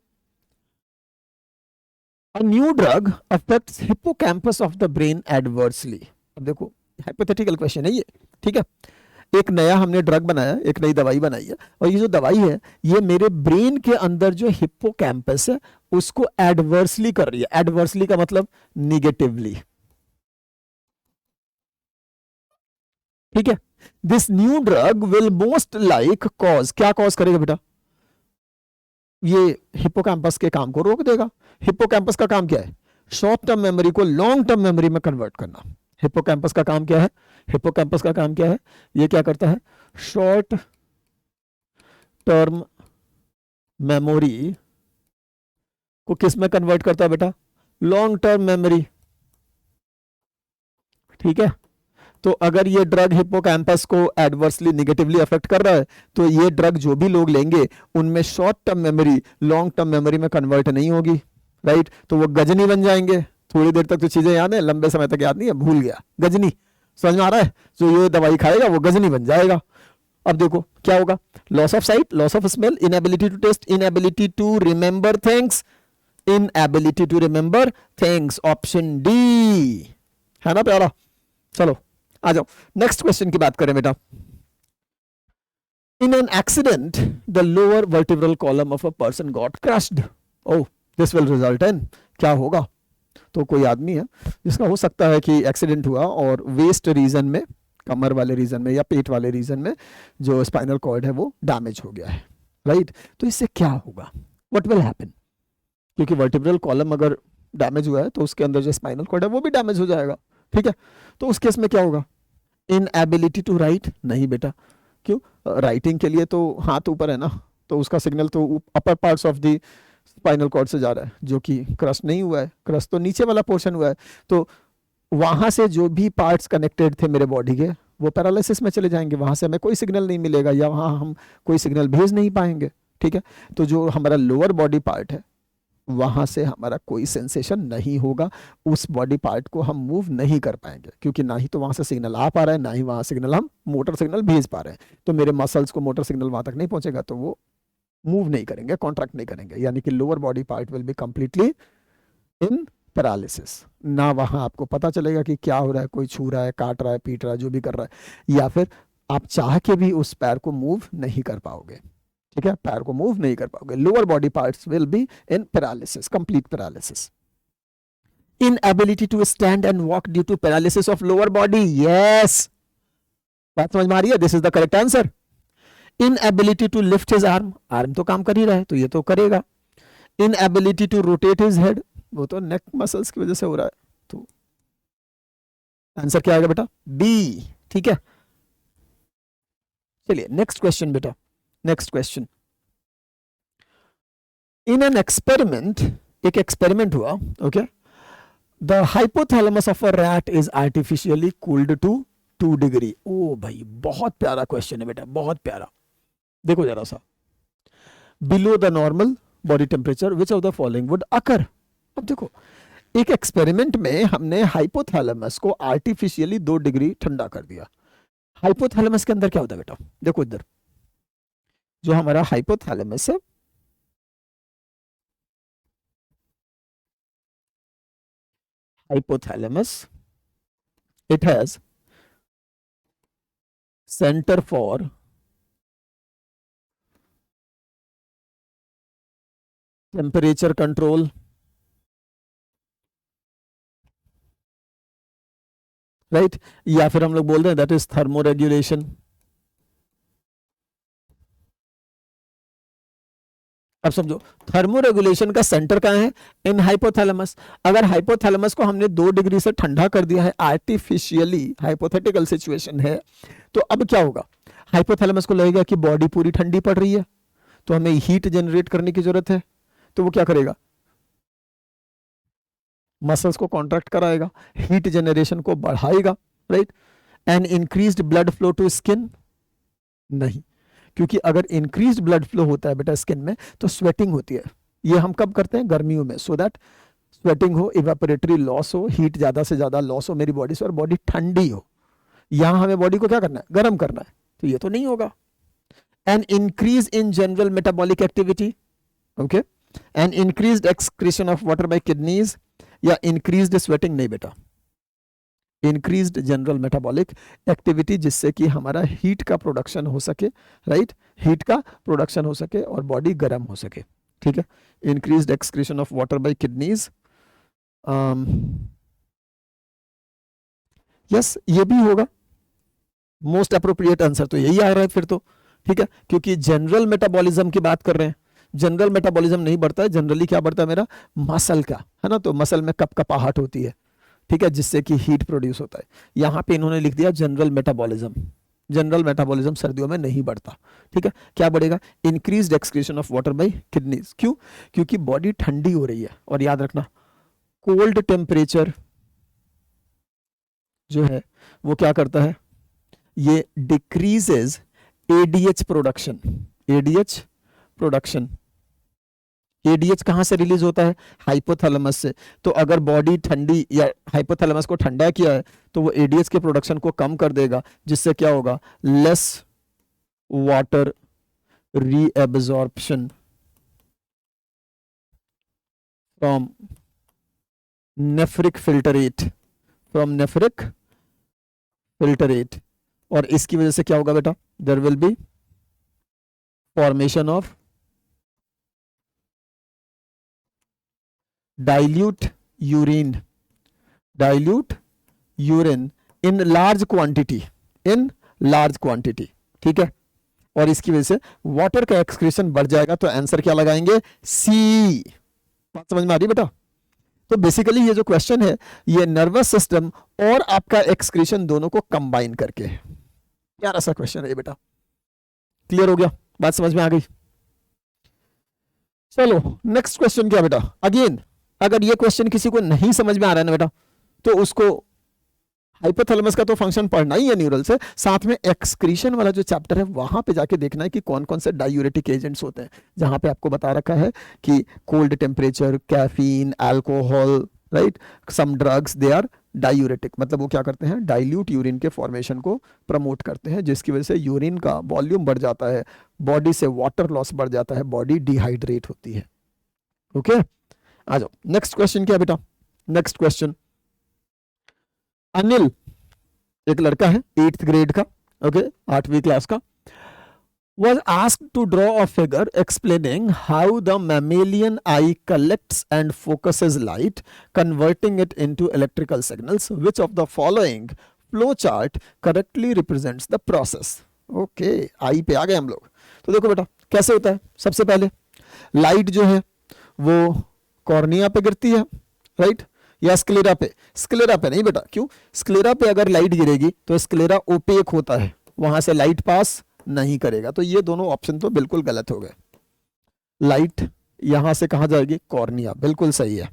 A new drug affects hippocampus of the brain adversely. अब देखो हाइपोथेटिकल क्वेश्चन है ये, ठीक है। एक नया हमने ड्रग बनाया, एक नई दवाई बनाई है, और ये जो दवाई है ये मेरे ब्रेन के अंदर जो हिप्पोकैम्पस है उसको एडवर्सली कर रही है। एडवर्सली का मतलब निगेटिवली, ठीक है। This new drug will most like cause, क्या कॉज करेगा बेटा? ये हिप्पोकैम्पस के काम को रोक देगा। हिप्पोकैम्पस का काम क्या है? शॉर्ट टर्म मेमोरी को लॉन्ग टर्म मेमोरी में कन्वर्ट करना। हिप्पोकैम्पस का काम क्या है? हिप्पोकैम्पस का काम क्या है? ये क्या करता है? शॉर्ट टर्म मेमोरी को किस में कन्वर्ट करता है बेटा? लॉन्ग टर्म मेमोरी, ठीक है। तो अगर ये ड्रग हिप्पोकैम्पस को एडवर्सली नेगेटिवली अफेक्ट कर रहा है तो ये ड्रग जो भी लोग लेंगे उनमें short term memory long term memory में कन्वर्ट नहीं होगी, राइट। तो वो गजनी बन जाएंगे। थोड़ी देर तक तो चीजें याद है, लंबे समय तक याद नहीं है, भूल गया। गजनी समझ में आ रहा है? जो ये दवाई खाएगा वो गजनी बन जाएगा। अब देखो क्या होगा? Loss of sight, loss of smell, inability to taste, inability to remember things, inability to remember things, option D है ना प्यारा। चलो आ जाओ नेक्स्ट क्वेश्चन की बात करें बेटा। In an accident the lower vertebral column of a person got crushed. Oh, this will result in, क्या होगा? तो कोई आदमी है जिसका हो सकता है कि एक्सीडेंट हुआ और वेस्ट रीजन में, कमर वाले रीजन में या पेट वाले रीजन में जो स्पाइनल कॉर्ड है वो डैमेज हो गया है, राइट। तो इससे क्या होगा? What will happen? क्योंकि वर्टिब्रल कॉलम अगर डैमेज हुआ है तो उसके अंदर जो स्पाइनल कॉर्ड है वो भी डैमेज हो जाएगा, ठीक है। तो उस केस में क्या होगा? Inability to write? नहीं बेटा। क्यों? राइटिंग के लिए तो हाथ ऊपर है ना, तो उसका सिग्नल तो upper parts of the spinal cord से जा रहा है, जो कि क्रश नहीं हुआ है। क्रश तो नीचे वाला पोर्शन हुआ है। तो वहां से जो भी पार्ट्स कनेक्टेड थे मेरे बॉडी के वो पैरालिसिस में चले जाएंगे। वहां से हमें कोई सिग्नल नहीं मिलेगा या वहां हम कोई सिग्नल भेज नहीं पाएंगे, ठीक है। तो जो हमारा लोअर बॉडी पार्ट है वहां से हमारा कोई सेंसेशन नहीं होगा। उस बॉडी पार्ट को हम मूव नहीं कर पाएंगे क्योंकि ना ही तो वहां से सिग्नल आ पा रहा है, ना ही वहां सिग्नल हम मोटर सिग्नल भेज पा रहे हैं। तो मेरे मसल्स को मोटर सिग्नल वहां तक नहीं पहुंचेगा तो वो मूव नहीं करेंगे, कॉन्ट्रैक्ट नहीं करेंगे, यानी कि lower body part will be completely in paralysis. ना वहां आपको पता चलेगा कि क्या हो रहा है, कोई छू रहा है, काट रहा है, पीट रहा है, जो भी कर रहा है, या फिर आप चाह के भी उस पैर को मूव नहीं कर पाओगे, ठीक है। पैर को मूव नहीं कर पाओगे। Lower body parts will be in paralysis, complete paralysis. Inability to stand and walk due to paralysis of lower body, yes, बात समझ में आ रही है? This is the correct answer. Inability to lift his arm, arm तो काम कर ही रहा है तो ये तो करेगा। Inability to rotate his head, वो तो नेक मसल्स की वजह से हो रहा है, तो आंसर क्या आएगा बेटा? बी, ठीक है। चलिए नेक्स्ट क्वेश्चन बेटा, next question. In an experiment, एक एक्सपेरिमेंट हुआ, okay. The hypothalamus of a rat is artificially cooled to 2 degree. ओ भाई बहुत प्यारा क्वेश्चन है बेटा, बहुत प्यारा। देखो जरा सा, below the normal body temperature which of the following would अकर। अब देखो एक एक्सपेरिमेंट में हमने हाइपोथैलेमस को आर्टिफिशियली 2 डिग्री ठंडा कर दिया। हाइपोथैलेमस के अंदर क्या होता है बेटा? देखो इधर जो हमारा हाइपोथैलेमस है, hypothalamus, it has center for temperature control, right, या फिर हम लोग बोल रहे हैं दैट इज थर्मोरेगुलेशन। अब समझो थर्मोरेगुलेशन का सेंटर कहां है? इन हाइपोथैलेमस। अगर हाइपोथैलेमस को हमने 2 डिग्री से ठंडा कर दिया है आर्टिफिशियली, हाइपोथेटिकल सिचुएशन है, तो अब क्या होगा? हाइपोथैलेमस को लगेगा कि बॉडी पूरी ठंडी पड़ रही है तो हमें हीट जनरेट करने की जरूरत है, तो वो क्या करेगा? मसल्स को कॉन्ट्रैक्ट कराएगा, हीट जनरेशन को बढ़ाएगा, right. And increased blood flow to skin, नहीं, क्योंकि अगर इंक्रीज्ड ब्लड फ्लो होता है बेटा स्किन में तो स्वेटिंग होती है। ये हम कब करते हैं? गर्मियों में, सो दैट स्वेटिंग हो, इवेपोरेटरी लॉस हो, हीट ज्यादा से ज्यादा लॉस हो मेरी बॉडी से और बॉडी ठंडी हो। यहां हमें बॉडी को क्या करना है? गर्म करना है, तो ये तो नहीं होगा। And increase in general metabolic activity, okay. And increased excretion of water bye kidneys या इंक्रीज्ड स्वेटिंग? नहीं बेटा, इंक्रीज्ड जनरल मेटाबॉलिक एक्टिविटी, जिससे कि हमारा हीट का प्रोडक्शन हो सके, राइट, हीट का प्रोडक्शन हो सके और बॉडी गर्म हो सके, ठीक है। Increased excretion of water bye kidneys, yes ये भी होगा। मोस्ट अप्रोप्रिएट आंसर तो यही आ रहा है फिर तो, ठीक है, क्योंकि जनरल मेटाबॉलिज्म की बात कर रहे हैं। जनरल मेटाबॉलिज्म नहीं बढ़ता है, जनरली क्या बढ़ता है मेरा, मसल का, है ना, तो मसल में कपकपाहट होती है, ठीक है, जिससे कि हीट प्रोड्यूस होता है। यहाँ पे इन्होंने लिख दिया जनरल मेटाबॉलिज्म। जनरल मेटाबॉलिज्म सर्दियों में नहीं बढ़ता, ठीक है। क्या बढ़ेगा, increased excretion of water bye kidneys. क्यों, क्योंकि बॉडी ठंडी हो रही है, और याद रखना कोल्ड टेम्परेचर जो है वो क्या करता है, ये decreases ADH production. ADH production, ADH कहां से रिलीज होता है, हाइपोथैलेमस से। तो अगर बॉडी ठंडी या हाइपोथैलेमस को ठंडा किया है तो वो एडीएच के प्रोडक्शन को कम कर देगा, जिससे क्या होगा, less water reabsorption from nephric filtrate, from nephric filtrate. और इसकी वजह से क्या होगा बेटा, there will be formation of dilute urine, dilute urine in large quantity, in large quantity, ठीक है। और इसकी वजह से वाटर का एक्सक्रीशन बढ़ जाएगा, तो आंसर क्या लगाएंगे, सी। बात समझ में आ रही बेटा। तो बेसिकली ये जो क्वेश्चन है ये नर्वस सिस्टम और आपका एक्सक्रीशन दोनों को कंबाइन करके है। प्यारा सा क्वेश्चन है ये बेटा, क्लियर हो गया, बात समझ में आ गई। चलो नेक्स्ट क्वेश्चन क्या बेटा, अगेन अगर ये क्वेश्चन किसी को नहीं समझ में आ रहा है ना बेटा, तो उसको हाइपोथैलेमस का तो फंक्शन पढ़ना ही है न्यूरल से, साथ में एक्सक्रीशन वाला जो चैप्टर है वहां पे जाके देखना है कि कौन कौन से डायूरेटिक एजेंट्स होते हैं, जहां पे आपको बता रखा है कि cold temperature, caffeine, alcohol, right, some drugs they are diuretic, मतलब वो क्या करते हैं, डाइल्यूट यूरिन के फॉर्मेशन को प्रमोट करते हैं, जिसकी वजह से यूरिन का वॉल्यूम बढ़ जाता है, बॉडी से वाटर लॉस बढ़ जाता है, बॉडी डिहाइड्रेट होती है। ओके आ जाओ, नेक्स्ट क्वेश्चन क्या बेटा, नेक्स्ट क्वेश्चन, अनिल एक लड़का है 8th ग्रेड का, ओके 8वीं क्लास का, was asked to draw a figure explaining how the mammalian eye collects and focuses light, converting it into electrical signals. Which of the following flow chart correctly represents the process? Okay I पे आ गए हम लोग। तो देखो बेटा कैसे होता है, सबसे पहले लाइट जो है वो कॉर्निया पे गिरती है, राइट, या स्क्लेरा पे? स्क्लेरा पे नहीं बेटा, क्यों, स्क्लेरा पे अगर लाइट गिरेगी तो स्क्लेरा ओपेक होता है, वहां से लाइट पास नहीं करेगा, तो ये दोनों ऑप्शन तो बिल्कुल गलत हो गए। लाइट यहां से कहां जाएगी, कॉर्निया, बिल्कुल सही है।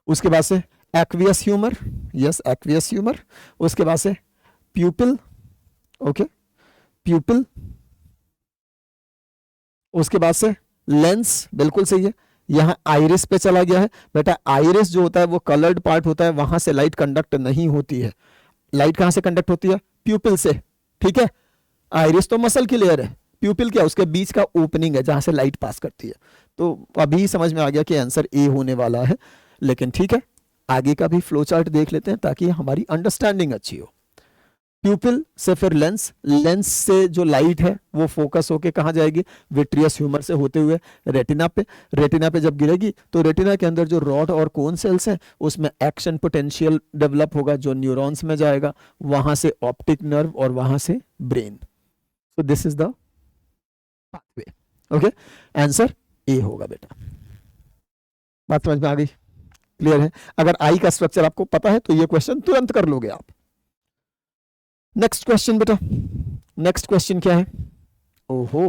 उसके बाद से aqueous humour, yes aqueous humour, उसके बाद से प्यूपिल, ओके प्यूपिल, उसके बाद से लेंस, बिल्कुल सही है। यहां आइरिस पे चला गया है बेटा, आइरिस जो होता है वो कलर्ड पार्ट होता है, वहां से लाइट कंडक्ट नहीं होती है। लाइट कहां से कंडक्ट होती है, प्यूपिल से, ठीक है। आइरिस तो मसल की लेयर है, प्यूपिल क्या, उसके बीच का ओपनिंग है जहां से लाइट पास करती है। तो अभी समझ में आ गया कि आंसर ए होने वाला है, लेकिन ठीक है आगे का भी फ्लो चार्ट देख लेते हैं ताकि हमारी अंडरस्टैंडिंग अच्छी हो। प्यूपिल से फिर लेंस, लेंस से जो लाइट है वो फोकस होके कहां जाएगी, विट्रियस ह्यूमर से होते हुए रेटिना पे, रेटिना पे जब गिरेगी तो रेटिना के अंदर जो रॉड और कोन सेल्स हैं उसमें एक्शन पोटेंशियल डेवलप होगा जो न्यूरॉन्स में जाएगा, वहां से ऑप्टिक नर्व और वहां से brain. So this is the pathway, okay answer A होगा बेटा। बात समझ में आ गई, क्लियर है। अगर आई का स्ट्रक्चर आपको पता है तो ये क्वेश्चन तुरंत कर लोगे आप। नेक्स्ट क्वेश्चन बेटा, नेक्स्ट क्वेश्चन क्या है, ओहो,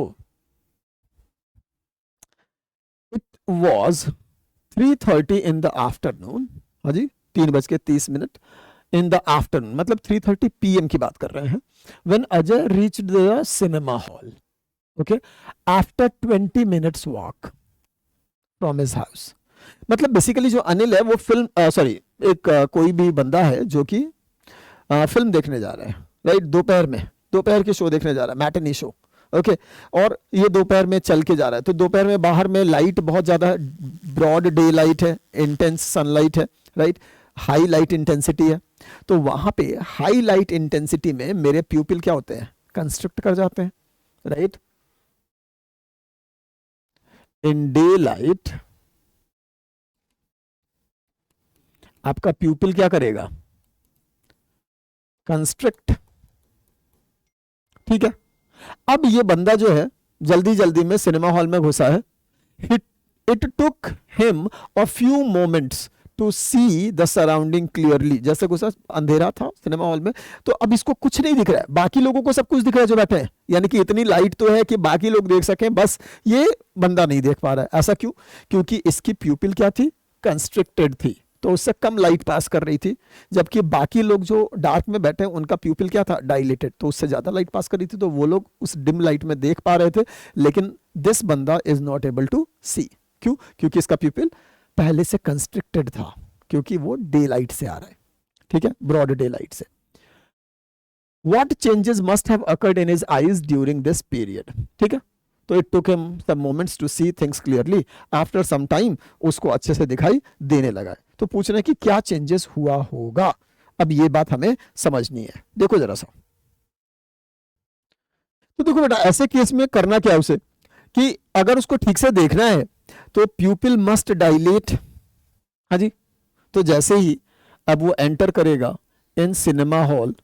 it was 3:30 in the afternoon, हाँ जी 3:30 इन द आफ्टरनून, मतलब 3:30 PM की बात कर रहे हैं, when Ajay reached the cinema hall, okay after 20 minutes walk from his house. मतलब बेसिकली जो अनिल है वो फिल्म सॉरी एक कोई भी बंदा है जो कि फिल्म देखने जा रहा है, राइट, दोपहर में, दोपहर के शो देखने जा रहा है, मैटिनी शो, ओके। और ये दोपहर में चल के जा रहा है, तो दोपहर में बाहर में लाइट बहुत ज्यादा, ब्रॉड डे लाइट है, इंटेंस सनलाइट है, राइट, हाई लाइट इंटेंसिटी है। तो वहां पे हाई लाइट इंटेंसिटी में मेरे प्यूपिल क्या होते हैं, कंस्ट्रक्ट कर जाते हैं, राइट। इन डे लाइट आपका प्यूपिल क्या करेगा, कंस्ट्रक्ट, ठीक है। अब ये बंदा जो है जल्दी जल्दी में सिनेमा हॉल में घुसा है, it took him a few moments to see the surrounding clearly. जैसे घुसा, अंधेरा था सिनेमा हॉल में, तो अब इसको कुछ नहीं दिख रहा है, बाकी लोगों को सब कुछ दिख रहा है जो बैठे हैं, यानी कि इतनी लाइट तो है कि बाकी लोग देख सकें, बस ये बंदा नहीं देख पा रहा है। ऐसा क्यों, क्योंकि इसकी प्यूपिल क्या थी, कंस्ट्रिक्टेड थी, तो उससे कम लाइट पास कर रही थी, जबकि बाकी लोग जो डार्क में बैठे हैं उनका प्यूपिल क्या था, डायलेटेड, तो उससे ज्यादा लाइट पास कर रही थी, तो वो लोग उस डिम लाइट में देख पा रहे थे, लेकिन दिस बंदा इज नॉट एबल टू सी। क्यों, क्योंकि इसका प्यूपिल पहले से कंस्ट्रिक्टेड था, क्योंकि वो डे लाइट से आ रहा है, ठीक है, ब्रॉड डे लाइट से। What changes must have occurred in his eyes during this period, ठीक है। तो it took him some moments to see things clearly. After some time उसको अच्छे से दिखाई देने लगा है। तो पूछना है कि क्या चेंजेस हुआ होगा, अब ये बात हमें समझनी है। देखो जरा सा, तो देखो बेटा, ऐसे केस में करना क्या है उसे, कि अगर उसको ठीक से देखना है तो प्यूपिल मस्ट डायलेट, हाँ जी। तो जैसे ही अब वो एंटर करेगा इन सिनेमा हॉल,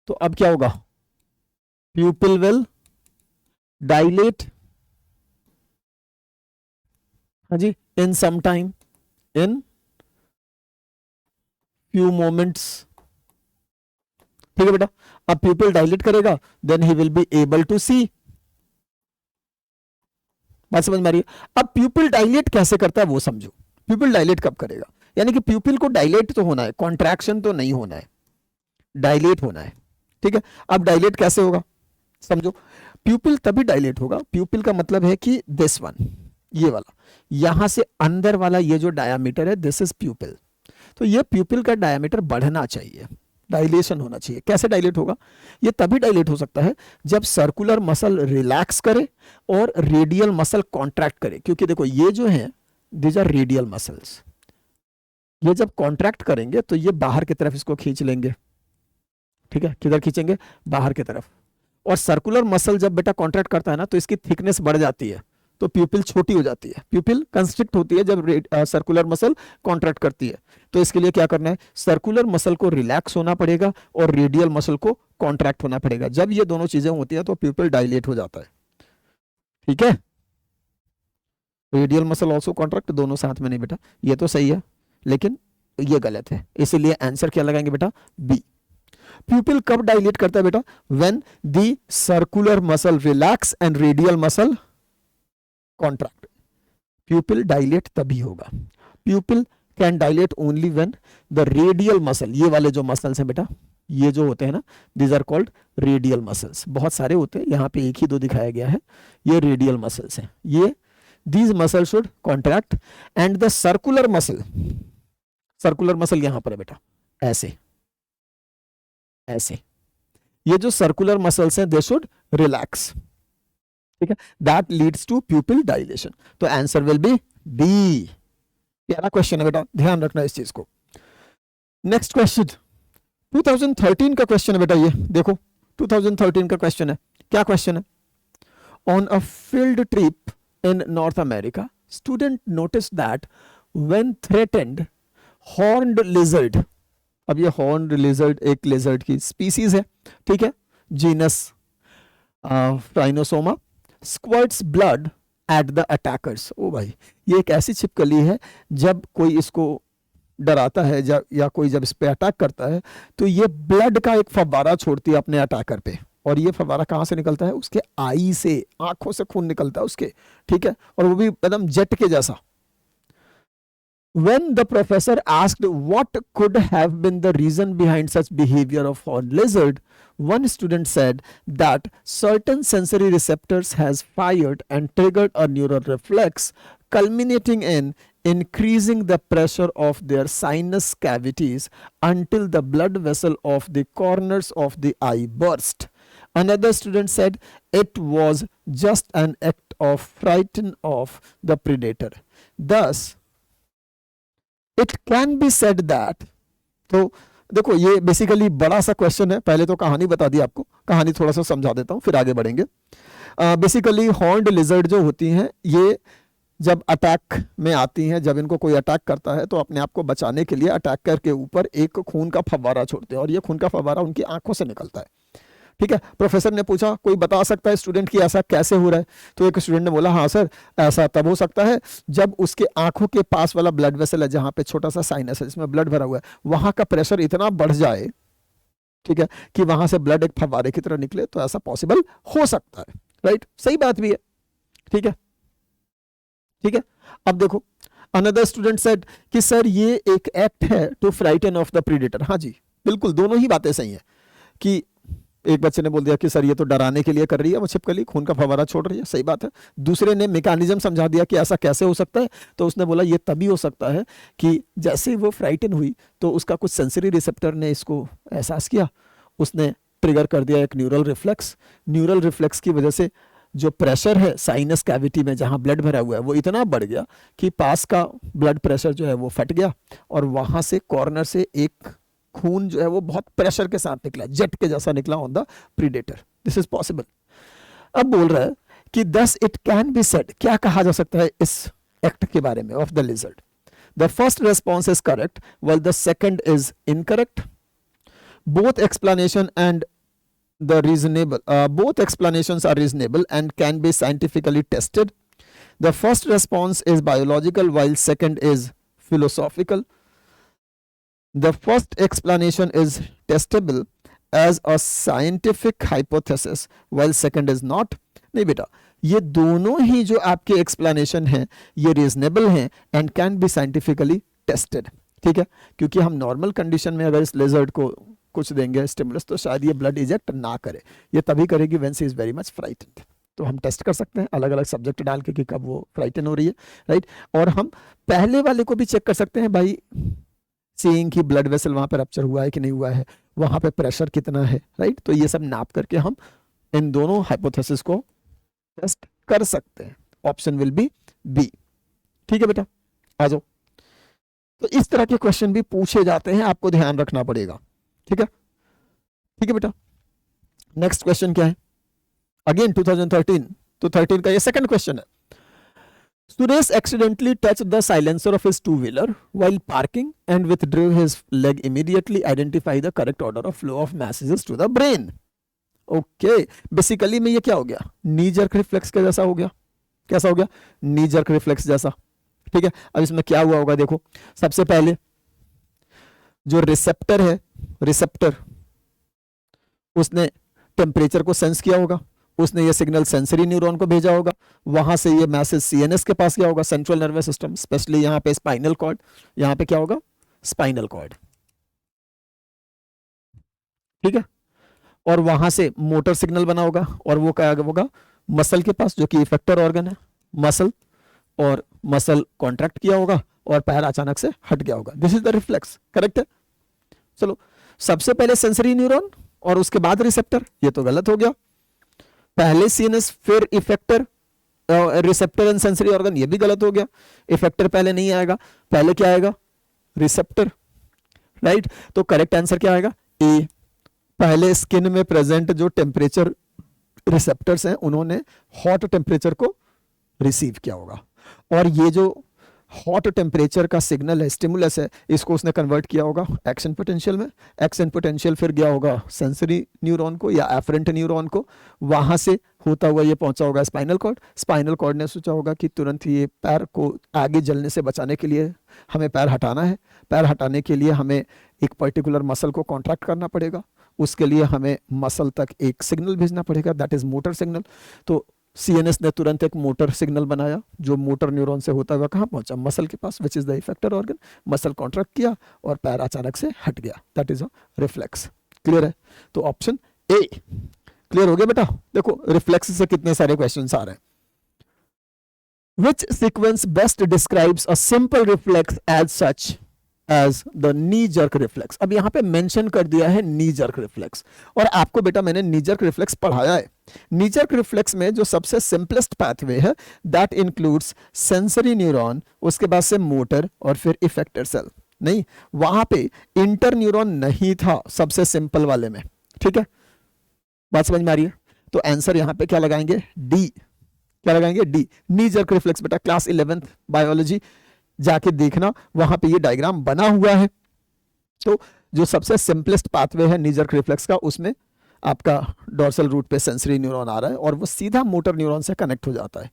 तो अब क्या होगा, प्यूपिल विल डायलेट, हाँ जी, in some time, in few moments, ठीक है बेटा। अब प्यूपिल डायलेट करेगा, then he will be able to see. बात समझ में आ रही है। अब प्यूपिल डायलेट कैसे करता है वो समझो। प्यूपिल डायलेट कब करेगा, यानी कि प्यूपिल को डायलेट तो होना है, कॉन्ट्रैक्शन तो नहीं होना है, डायलेट होना है, ठीक है। अब डायलेट कैसे होगा समझो। प्यूपिल तभी डायलेट होगा, प्यूपिल का मतलब है कि दिस वन, ये वाला, यहां से अंदर वाला ये जो डायामीटर है, दिस इज प्यूपिल। तो ये प्यूपिल का डायामीटर बढ़ना चाहिए, डायलेशन होना चाहिए। कैसे डायलेट होगा, ये तभी डायलेट हो सकता है जब सर्कुलर मसल रिलैक्स करे और रेडियल मसल कॉन्ट्रैक्ट करे। क्योंकि देखो ये जो है, दीज आर रेडियल मसल्स, ये जब कॉन्ट्रैक्ट करेंगे तो ये बाहर की तरफ इसको खींच लेंगे, ठीक है, किधर खींचेंगे, बाहर की तरफ। और सर्कुलर मसल जब बेटा कॉन्ट्रैक्ट करता है ना, तो इसकी थिकनेस बढ़ जाती है, तो प्यूपिल छोटी हो जाती है, प्यूपिल कंस्ट्रिक्ट होती है जब सर्कुलर मसल कॉन्ट्रैक्ट करती है। तो इसके लिए क्या करना है, सर्कुलर मसल को रिलैक्स होना पड़ेगा और रेडियल मसल को कॉन्ट्रैक्ट होना पड़ेगा। जब ये दोनों चीजें होती है तो प्यूपिल डायलेट हो जाता है, ठीक है। रेडियल मसल ऑल्सो कॉन्ट्रैक्ट, दोनों साथ में नहीं बेटा, ये तो सही है लेकिन ये गलत है, इसीलिए आंसर क्या लगाएंगे बेटा, बी। प्यूपिल कब डायलेट करता है बेटा, when the circular muscle relax and radial muscle contract. प्यूपिल dilate तभी होगा, प्यूपिल can dilate only when the radial muscle, ये वाले जो मसल्स हैं बेटा, ये जो होते हैं ना, these are called radial muscles. बहुत सारे होते हैं, यहाँ पे एक ही दो दिखाया गया है, ये रेडियल मसल्स हैं। ये these muscle should contract and the circular muscle, circular muscle यहां पर है बेटा, ऐसे ऐसे, ये जो सर्कुलर मसल्स हैं दे शुड रिलैक्स, ठीक है, that leads to pupil dilation. तो आंसर विल बी डी। प्यारा क्वेश्चन है बेटा, ध्यान रखना इस चीज को। नेक्स्ट क्वेश्चन 2013 का क्वेश्चन है बेटा, ये देखो 2013 का क्वेश्चन है। क्या क्वेश्चन है, on a field trip in North America student notice that when threatened horned lizard, अब ये हॉर्न्ड लिजर्ड एक लिजर्ड की स्पीसीज है, ठीक है, genus Phrynosoma, squirts blood at the attackers. ओ भाई, ये एक ऐसी छिपकली है, जब कोई इसको डराता है या कोई जब इस पे अटैक करता है तो ये ब्लड का एक फव्वारा छोड़ती है अपने अटैकर पे। और ये फव्वारा कहाँ से निकलता है, उसके आई से, आंखों से खून निकलता है उसके, ठीक है, और वो भी एकदम जेट के जैसा। When the professor asked what could have been the reason behind such behavior of horned lizard, one student said that certain sensory receptors has fired and triggered a neural reflex culminating in increasing the pressure of their sinus cavities until the blood vessel of the corners of the eye burst. Another student said it was just an act of frighten of the predator. Thus, it can be said that. तो देखो ये basically बड़ा सा question है, पहले तो कहानी बता दी आपको, कहानी थोड़ा सा समझा देता हूँ फिर आगे बढ़ेंगे। बेसिकली हॉर्न्ड लिजर्ड जो होती हैं ये जब अटैक में आती हैं, जब इनको कोई अटैक करता है तो अपने आप को बचाने के लिए अटैकर के ऊपर एक खून का फव्वारा छोड़ते हैं और ये खून का फव्वारा उनकी आंखों से निकलता है। ठीक है, प्रोफेसर ने पूछा कोई बता सकता है स्टूडेंट की ऐसा कैसे हो रहा है, तो एक स्टूडेंट ने बोला हाँ सर ऐसा तब हो सकता है जब उसके आंखों के पास वाला ब्लड वेसल है जहां पे छोटा सा साइनस है जिसमें ब्लड भरा हुआ है, वहां का प्रेशर इतना बढ़ जाए, ठीक है, कि वहां से ब्लड एक फव्वारे की तरह निकले, तो ऐसा पॉसिबल हो सकता है। राइट, सही बात भी है। ठीक है, ठीक है। अब देखो अनदर स्टूडेंट सेड कि सर ये एक एक्ट है to frighten off the predator. हाँ जी बिल्कुल, दोनों ही बातें सही हैं कि एक बच्चे ने बोल दिया कि सर ये तो डराने के लिए कर रही है, वो छिपकली खून का फव्वारा छोड़ रही है, सही बात है। दूसरे ने मैकेनिज्म समझा दिया कि ऐसा कैसे हो सकता है, तो उसने बोला ये तभी हो सकता है कि जैसे वो फ्राइटन हुई तो उसका कुछ सेंसरी रिसेप्टर ने इसको एहसास किया, उसने ट्रिगर कर दिया एक न्यूरल रिफ्लेक्स। न्यूरल रिफ्लेक्स की वजह से जो प्रेशर है साइनस कैविटी में जहां ब्लड भरा हुआ है वो इतना बढ़ गया कि पास का ब्लड प्रेशर जो है वो फट गया और वहां से कॉर्नर से एक खून जो है वो बहुत प्रेशर के साथ निकला, जेट के जैसा निकला on the predator. This is possible. अब बोल रहा है कि thus it can be said, क्या कहा जा सकता है इस एक्ट के बारे में of the lizard. The first response is correct well the second is incorrect. Both explanation and the reasonable both explanations are reasonable and can be scientifically tested. The first response is biological while second is philosophical. The first explanation is testable as a scientific hypothesis while second is not. नहीं बेटा, ये दोनों ही जो आपके explanation हैं ये reasonable हैं and can be scientifically tested. ठीक है, क्योंकि हम नॉर्मल कंडीशन में अगर इस लेजर्ड को कुछ देंगे स्टिमुलस तो शायद ये ब्लड इजेक्ट ना करे, ये तभी करेगी when she is very much frightened. तो हम टेस्ट कर सकते हैं अलग अलग सब्जेक्ट डाल के कि कब वो फ्राइटन हो रही है। राइट, और हम पहले वाले को भी चेक कर सकते हैं भाई, सीइंग कि ब्लड वेसल वहां पर रप्चर हुआ है कि नहीं हुआ है, वहां पे प्रेशर कितना है। राइट, तो ये सब नाप करके हम इन दोनों हाइपोथेसिस को टेस्ट कर सकते हैं। Option will be B. ठीक है बेटा, आ जाओ। तो इस तरह के क्वेश्चन भी पूछे जाते हैं, आपको ध्यान रखना पड़ेगा। ठीक है, ठीक है बेटा। नेक्स्ट क्वेश्चन क्या है, अगेन 2013, तो 13 का ये सेकंड क्वेश्चन है। Suresh accidentally touched the silencer of his two-wheeler while parking and withdrew his leg immediately. Identify the correct order of flow of messages to the brain. Okay, basically में ये क्या हो गया, नी jerk reflex के जैसा हो गया। कैसा हो गया, नी जर्क रिफ्लेक्स जैसा। ठीक है, अब इसमें क्या हुआ होगा, देखो सबसे पहले जो रिसेप्टर है, रिसेप्टर उसने टेम्परेचर को सेंस किया होगा, उसने ये सिग्नल सेंसरी न्यूरॉन को भेजा होगा, वहां से ये मैसेज सीएनएस के पास गया होगा, सेंट्रल नर्वस सिस्टम, स्पेशली यहां पे स्पाइनल कॉर्ड, यहां पे क्या होगा स्पाइनल कॉर्ड। ठीक है, और वहां से मोटर सिग्नल बना होगा और वो क्या होगा मसल के पास जो कि इफेक्टर ऑर्गन है, मसल, और मसल कॉन्ट्रैक्ट किया होगा और पैर अचानक से हट गया होगा। This is the reflex, correct है। चलो, सबसे पहले सेंसरी न्यूरॉन और उसके बाद रिसेप्टर, ये तो गलत हो गया। पहले सीएनएस फिर effector, receptor and sensory organ, ये भी गलत हो गया। इफेक्टर पहले नहीं आएगा, पहले क्या आएगा रिसेप्टर। राइट, तो करेक्ट आंसर क्या आएगा ए। पहले स्किन में प्रेजेंट जो टेम्परेचर रिसेप्टर्स हैं उन्होंने हॉट टेम्परेचर को रिसीव किया होगा, और ये जो हॉट टेम्परेचर का सिग्नल है, स्टिमुलस है, इसको उसने कन्वर्ट किया होगा एक्शन पोटेंशियल में। एक्शन पोटेंशियल फिर गया होगा सेंसरी न्यूरॉन को या एफरेंट न्यूरॉन को, वहां से होता हुआ ये पहुंचा होगा स्पाइनल कॉर्ड। स्पाइनल कॉर्ड ने सोचा होगा कि तुरंत ही ये पैर को आगे जलने से बचाने के लिए हमें पैर हटाना है। पैर हटाने के लिए हमें एक पर्टिकुलर मसल को कॉन्ट्रैक्ट करना पड़ेगा, उसके लिए हमें मसल तक एक सिग्नल भेजना पड़ेगा, दैट इज मोटर सिग्नल। तो सीएनएस ने तुरंत एक मोटर सिग्नल बनाया जो मोटर न्यूरॉन से होता हुआ कहाँ पहुंचा मसल के पास, which is the effector organ. Muscle contract किया और पैर अचानक से हट गया, that is a reflex. Clear है, तो ऑप्शन ए क्लियर हो गया बेटा। देखो रिफ्लेक्स से कितने सारे क्वेश्चन आ रहे हैं। Which sequence best describes a simple reflex as such as the knee jerk reflex? अब यहाँ पे मेंशन कर दिया है नी जर्क रिफ्लेक्स, और आपको बेटा मैंने नी जर्क रिफ्लेक्स पढ़ाया है। नी जर्क रिफ्लेक्स में जो सबसे सिंपलेस्ट पाथवे है दैट इंक्लूड्स सेंसरी न्यूरॉन, उसके बाद से मोटर और फिर इफेक्टर सेल। नहीं, वहां पे इंटर न्यूरॉन नहीं था सबसे सिंपल वाले में। ठीक है, बात समझ में आ रही है? तो आंसर यहाँ पे क्या लगाएंगे? डी। क्या लगाएंगे? डी, नी जर्क रिफ्लेक्स। बेटा क्लास 11th बायोलॉजी जाके देखना, वहां पे ये डायग्राम बना हुआ है। तो जो सबसे सिंपलेस्ट पाथवे है नी जर्क रिफ्लेक्स का, उसमें आपका डोर्सल रूट पे सेंसरी न्यूरॉन आ रहा है और वो सीधा मोटर न्यूरॉन से कनेक्ट हो जाता है,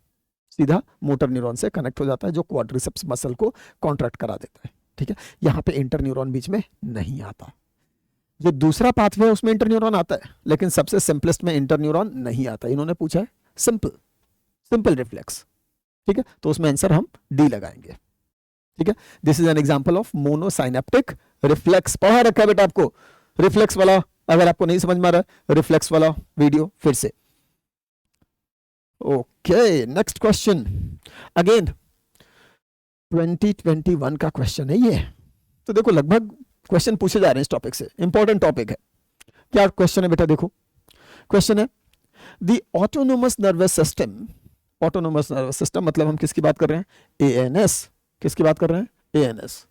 सीधा मोटर न्यूरॉन से कनेक्ट हो जाता है, जो क्वाड्रिसेप्स मसल को कॉन्ट्रैक्ट करा देता है। ठीक है, यहाँ पे इंटर न्यूरॉन बीच में नहीं आता। जो दूसरा पाथवे है उसमें इंटर न्यूरॉन आता है, लेकिन सबसे सिंपलेस्ट में इंटर न्यूरॉन नहीं आता। इन्होंने पूछा है सिंपल, सिंपल रिफ्लेक्स। ठीक है, तो उसमें आंसर हम डी लगाएंगे। ठीक है, this is an example of मोनोसाइनेप्टिक reflex. पढ़ा रखा है बेटा आपको रिफ्लेक्स वाला, अगर आपको नहीं समझ में आ रहा है रिफ्लेक्स वाला वीडियो फिर से। ओके, नेक्स्ट क्वेश्चन, अगेन 2021 का क्वेश्चन है ये। तो देखो लगभग क्वेश्चन पूछे जा रहे हैं इस टॉपिक से, इंपॉर्टेंट टॉपिक है। क्या क्वेश्चन है बेटा? देखो क्वेश्चन है the autonomous nervous system. Autonomous nervous system मतलब हम किसकी बात कर रहे हैं? एएनएस। किसकी बात कर रहे हैं? एएनएस,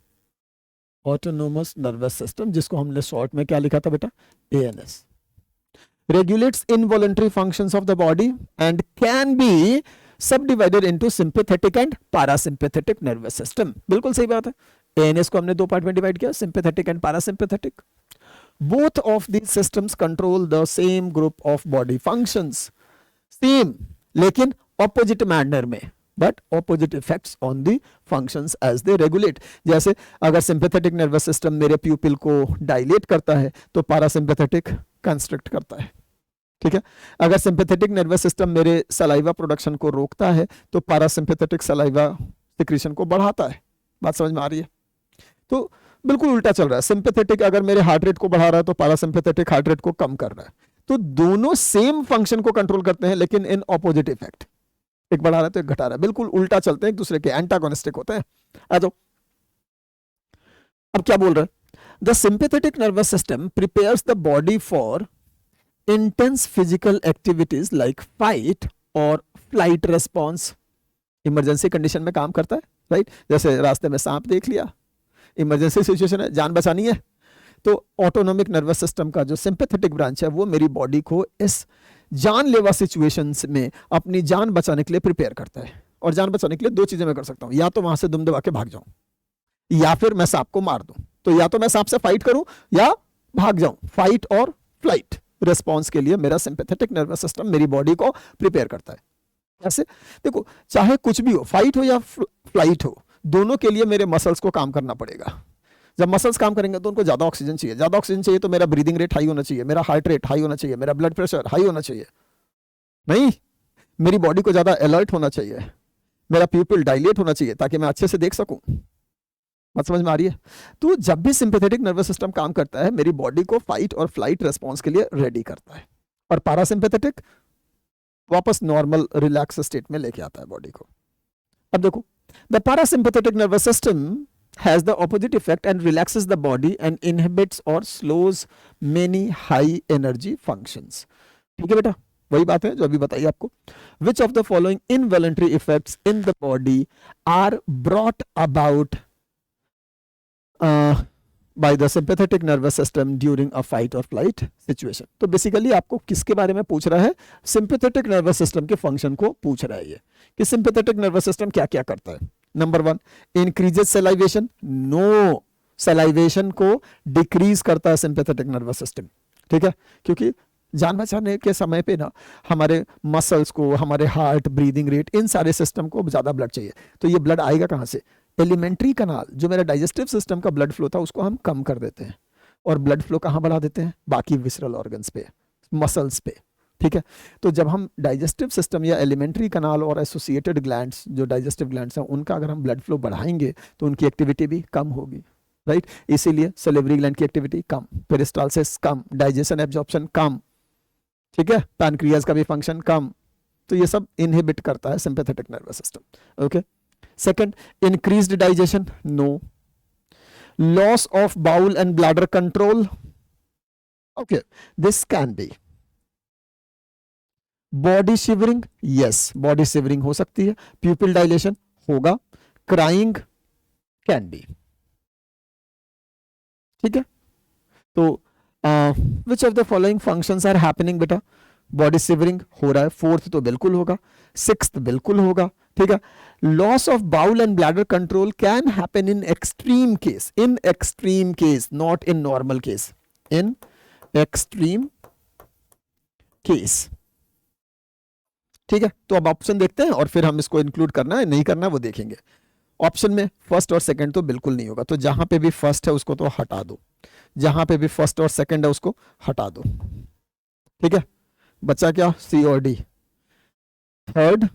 ऑटोनोमस नर्वस सिस्टम, जिसको हमने शॉर्ट में क्या लिखा था बेटा? ANS. regulates involuntary functions of the body and can be subdivided into sympathetic and parasympathetic nervous system। बिल्कुल सही बात है। एएनएस को हमने दो पार्ट में डिवाइड किया, sympathetic and parasympathetic. Both of these systems control the same group of body functions, same लेकिन ऑपोजिट मैनर में, but opposite effects on the functions as they regulate. जैसे अगर सिंपैथेटिक नर्वस सिस्टम मेरे प्यूपिल को dilate करता है तो पैरासिम्पैथेटिक कंस्ट्रिक्ट करता है। ठीक है, अगर सिंपैथेटिक नर्वस सिस्टम मेरे सलाइवा प्रोडक्शन को रोकता है तो पैरासिम्पैथेटिक सलाइवा सिक्रीशन को बढ़ाता है। बात समझ में आ रही है? तो बिल्कुल उल्टा चल रहा है। सिंपैथेटिक अगर मेरे हार्ट रेट को बढ़ा रहा है तो पैरासिम्पैथेटिक हार्ट रेट को कम कर रहा है। तो दोनों सेम फंक्शन को कंट्रोल करते हैं लेकिन इन ऑपोजिट इफेक्ट, एक बढ़ा रहा है तो एक घटा रहा है, बिल्कुल उल्टा चलते हैं, एक दूसरे के एंटागोनिस्टिक होते हैं। आ जाओ, अब क्या बोल रहा है? The sympathetic nervous system prepares the body for intense physical activities like fight और flight response। इमरजेंसी कंडीशन में काम करता है, राइट? जैसे रास्ते में सांप देख लिया, इमरजेंसी सिचुएशन है, जान बचानी है, तो ऑटोनोमिक नर्वस सिस्टम का जो सिंपैथेटिक ब्रांच है वो मेरी बॉडी को इस जानलेवा सिचुएशंस में अपनी जान बचाने के लिए प्रिपेयर करता है। और जान बचाने के लिए दो चीजें मैं कर सकता हूं, या तो वहां से दुम दबा के भाग जाऊं, या फिर मैं सांप को मार दूं। तो या तो मैं सांप से फाइट करूं या भाग जाऊं। फाइट और फ्लाइट रिस्पॉन्स के लिए मेरा सिंपैथेटिक नर्वस सिस्टम मेरी बॉडी को प्रिपेयर करता है। ऐसे देखो, चाहे कुछ भी हो, फाइट हो या फ्लाइट हो, दोनों के लिए मेरे मसल्स को काम करना पड़ेगा। जब मसल्स काम करेंगे तो उनको ज्यादा ऑक्सीजन चाहिए, ज्यादा ऑक्सीजन चाहिए तो मेरा ब्रीदिंग रेट हाई होना चाहिए, मेरा हार्ट रेट हाई होना चाहिए, मेरा ब्लड प्रेशर हाई होना चाहिए। नहीं, मेरी बॉडी को ज्यादा अलर्ट होना चाहिए, मेरा प्यूपिल डायलेट होना चाहिए ताकि मैं अच्छे से देख सकूं। बात समझ में आ रही है? तो जब भी सिंपैथेटिक नर्वस सिस्टम काम करता है मेरी बॉडी को फाइट और फ्लाइट रिस्पॉन्स के लिए रेडी करता है, और पैरासिम्पैथेटिक वापस नॉर्मल रिलैक्स स्टेट में लेके आता है बॉडी को। अब देखो, the parasympathetic nervous system has the opposite effect and relaxes the body and inhibits or slows many high energy functions। ठीक है बेटा, वही बात है जो अभी बताई आपको। Which of the following involuntary effects in the body are brought about by the sympathetic nervous system during a fight or flight situation? तो बेसिकली आपको किसके बारे में पूछ रहा है? सिंपैथेटिक नर्वस सिस्टम के फंक्शन को पूछ रहा है ये, कि सिंपैथेटिक नर्वस सिस्टम क्या क्या करता है। Number 1, increases salivation. No, salivation को डिक्रीज करता है सिंपैथेटिक नर्वस सिस्टम। ठीक है, क्योंकि जान बचाने के समय पे ना हमारे मसल्स को, हमारे हार्ट, ब्रीदिंग रेट, इन सारे सिस्टम को ज्यादा ब्लड चाहिए। तो ये ब्लड आएगा कहां से? एलिमेंट्री कनाल, जो मेरा डाइजेस्टिव सिस्टम का ब्लड फ्लो था उसको हम कम कर देते हैं, और ब्लड फ्लो कहां बढ़ा देते हैं? बाकी विसरल ऑर्गन्स पे, मसल्स पे। ठीक है, तो जब हम डाइजेस्टिव सिस्टम या एलिमेंट्री कनाल और एसोसिएटेड ग्लैंड्स, जो डाइजेस्टिव ग्लैंड्स हैं, उनका अगर हम ब्लड फ्लो बढ़ाएंगे तो उनकी एक्टिविटी भी कम होगी, राइट? इसीलिए सलिवरी ग्लैंड की एक्टिविटी कम, पेरिस्टाल्सिस कम, डाइजेशन एब्जॉर्प्शन कम, ठीक है, पैनक्रियाज का भी फंक्शन कम, तो ये सब इनहिबिट करता है sympathetic nervous system. Okay, second, increased digestion, no. Loss of bowel and bladder control, okay, this can be. Body shivering, yes, body shivering हो सकती है। प्यूपिल डायलेशन होगा। Crying can be. ठीक है, तो which of the following functions are happening बेटा? Body shivering हो रहा है, फोर्थ तो बिल्कुल होगा, सिक्स्थ बिल्कुल होगा। ठीक है, loss of bowel and bladder control can happen in extreme case, in extreme case, not in normal case, in extreme case. ठीक है, तो अब ऑप्शन देखते हैं और फिर हम इसको इंक्लूड करना है नहीं करना है वो देखेंगे। ऑप्शन में फर्स्ट और सेकंड तो बिल्कुल नहीं होगा, तो जहां पे भी फर्स्ट है उसको तो हटा दो, जहां पे भी फर्स्ट और सेकंड है उसको हटा दो। ठीक है, बचा क्या? सी और D. Third,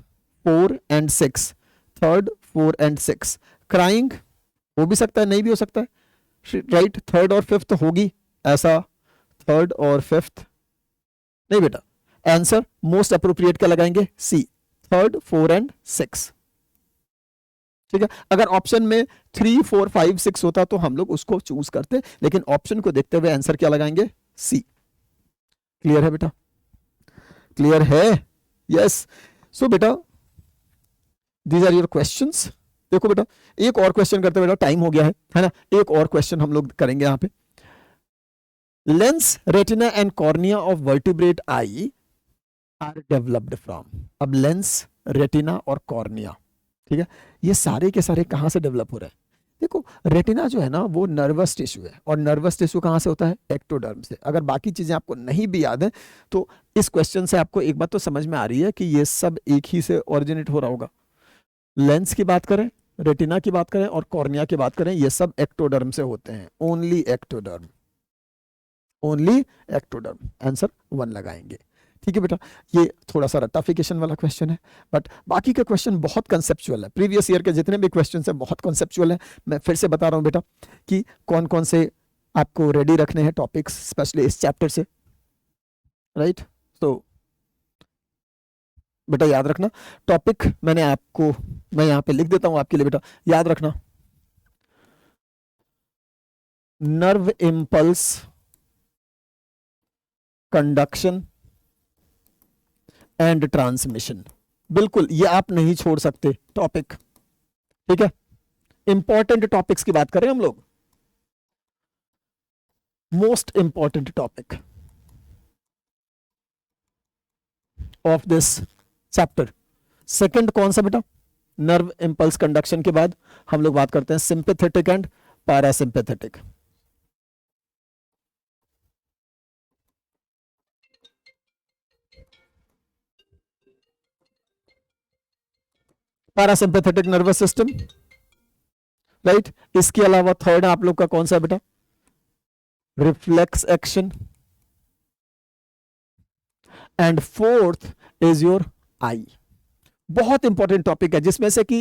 4 and 6, third 4 and 6। Crying हो भी सकता है, नहीं भी हो सकता है, राइट। थर्ड और फिफ्थ होगी ऐसा, थर्ड और फिफ्थ नहीं बेटा। आंसर मोस्ट अप्रोप्रिएट क्या लगाएंगे? सी, थर्ड 4 एंड 6। ठीक है, अगर ऑप्शन में 3 4 5 6 होता तो हम लोग उसको चूज करते, लेकिन ऑप्शन को देखते हुए आंसर क्या लगाएंगे? सी। क्लियर है बेटा? क्लियर है? यस। सो बेटा दीज आर योर क्वेश्चंस। देखो बेटा, एक और क्वेश्चन करते बेटा, टाइम हो गया है ना। एक और क्वेश्चन हम लोग करेंगे यहां पे। Lens, retina and cornea of vertebrate I R developed from. अब लेंस, रेटिना और कॉर्निया, ठीक है, ये सारे के सारे कहां से डेवलप हो रहे हैं? देखो, रेटिना जो है ना वो नर्वस टिश्यू है, और नर्वस टिश्यू कहां से होता है? एक्टोडर्म से। अगर बाकी चीजें आपको नहीं भी याद है तो इस क्वेश्चन से आपको एक बात तो समझ में आ रही है कि ये सब एक ही से ओरिजिनेट हो रहा होगा। लेंस की बात करें, रेटिना की बात करें और कॉर्निया की बात करें, ये सब एक्टोडर्म से होते हैं। Only ectoderm, only ectoderm. Answer 1 लगाएंगे। ठीक है बेटा, ये थोड़ा सा रट्टाफिकेशन वाला क्वेश्चन है, बट बाकी का क्वेश्चन बहुत कंसेप्चुअल है। प्रीवियस ईयर के जितने भी क्वेश्चन है बहुत कंसेप्चुअल है। मैं फिर से बता रहा हूं बेटा कि कौन कौन से आपको रेडी रखने हैं टॉपिक्स, स्पेशली इस चैप्टर से, राइट। तो बेटा याद रखना टॉपिक, मैं यहाँ पे लिख देता हूं आपके लिए बेटा, याद रखना। Nerve impulse conduction and transmission, बिल्कुल ये आप नहीं छोड़ सकते टॉपिक। ठीक है, इंपॉर्टेंट टॉपिक्स की बात करें हम लोग, most important topic of this chapter. Second कौन सा बेटा? नर्व इंपल्स कंडक्शन के बाद हम लोग बात करते हैं sympathetic and parasympathetic. Parasympathetic nervous system, right. इसके अलावा थर्ड आप लोग का कौन सा बेटा? Reflex action. And fourth is your eye. बहुत इंपॉर्टेंट टॉपिक है, जिसमें से कि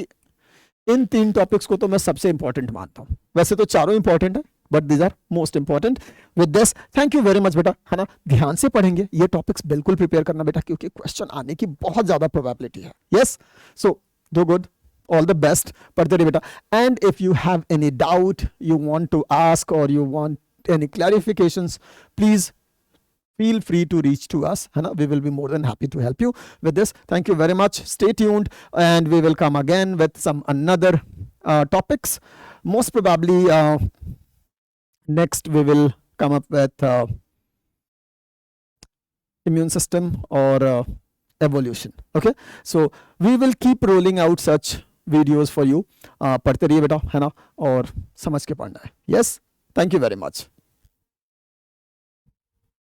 इन 3 टॉपिक्स को तो मैं सबसे इंपॉर्टेंट मानता हूं। वैसे तो चारों इंपॉर्टेंट है, but these are most important. With this thank you very much बेटा, है ना। ध्यान से पढ़ेंगे ये टॉपिक्स, बिल्कुल प्रिपेयर करना बेटा, क्योंकि क्वेश्चन आने की बहुत ज्यादा प्रोबेबिलिटी है। Yes, so do good, all the best, पढ़ते रहिए बेटा। And if you have any doubt you want to ask or you want any clarifications, please feel free to reach to us, है ना। We will be more than happy to help you with this. Thank you very much. Stay tuned and we will come again with some another topics. Most probably next we will come up with immune system or evolution. Okay, so we will keep rolling out such videos for you. पढ़ते रहिए बेटा, है ना, और समझ के पढ़ना है। Yes, thank you very much.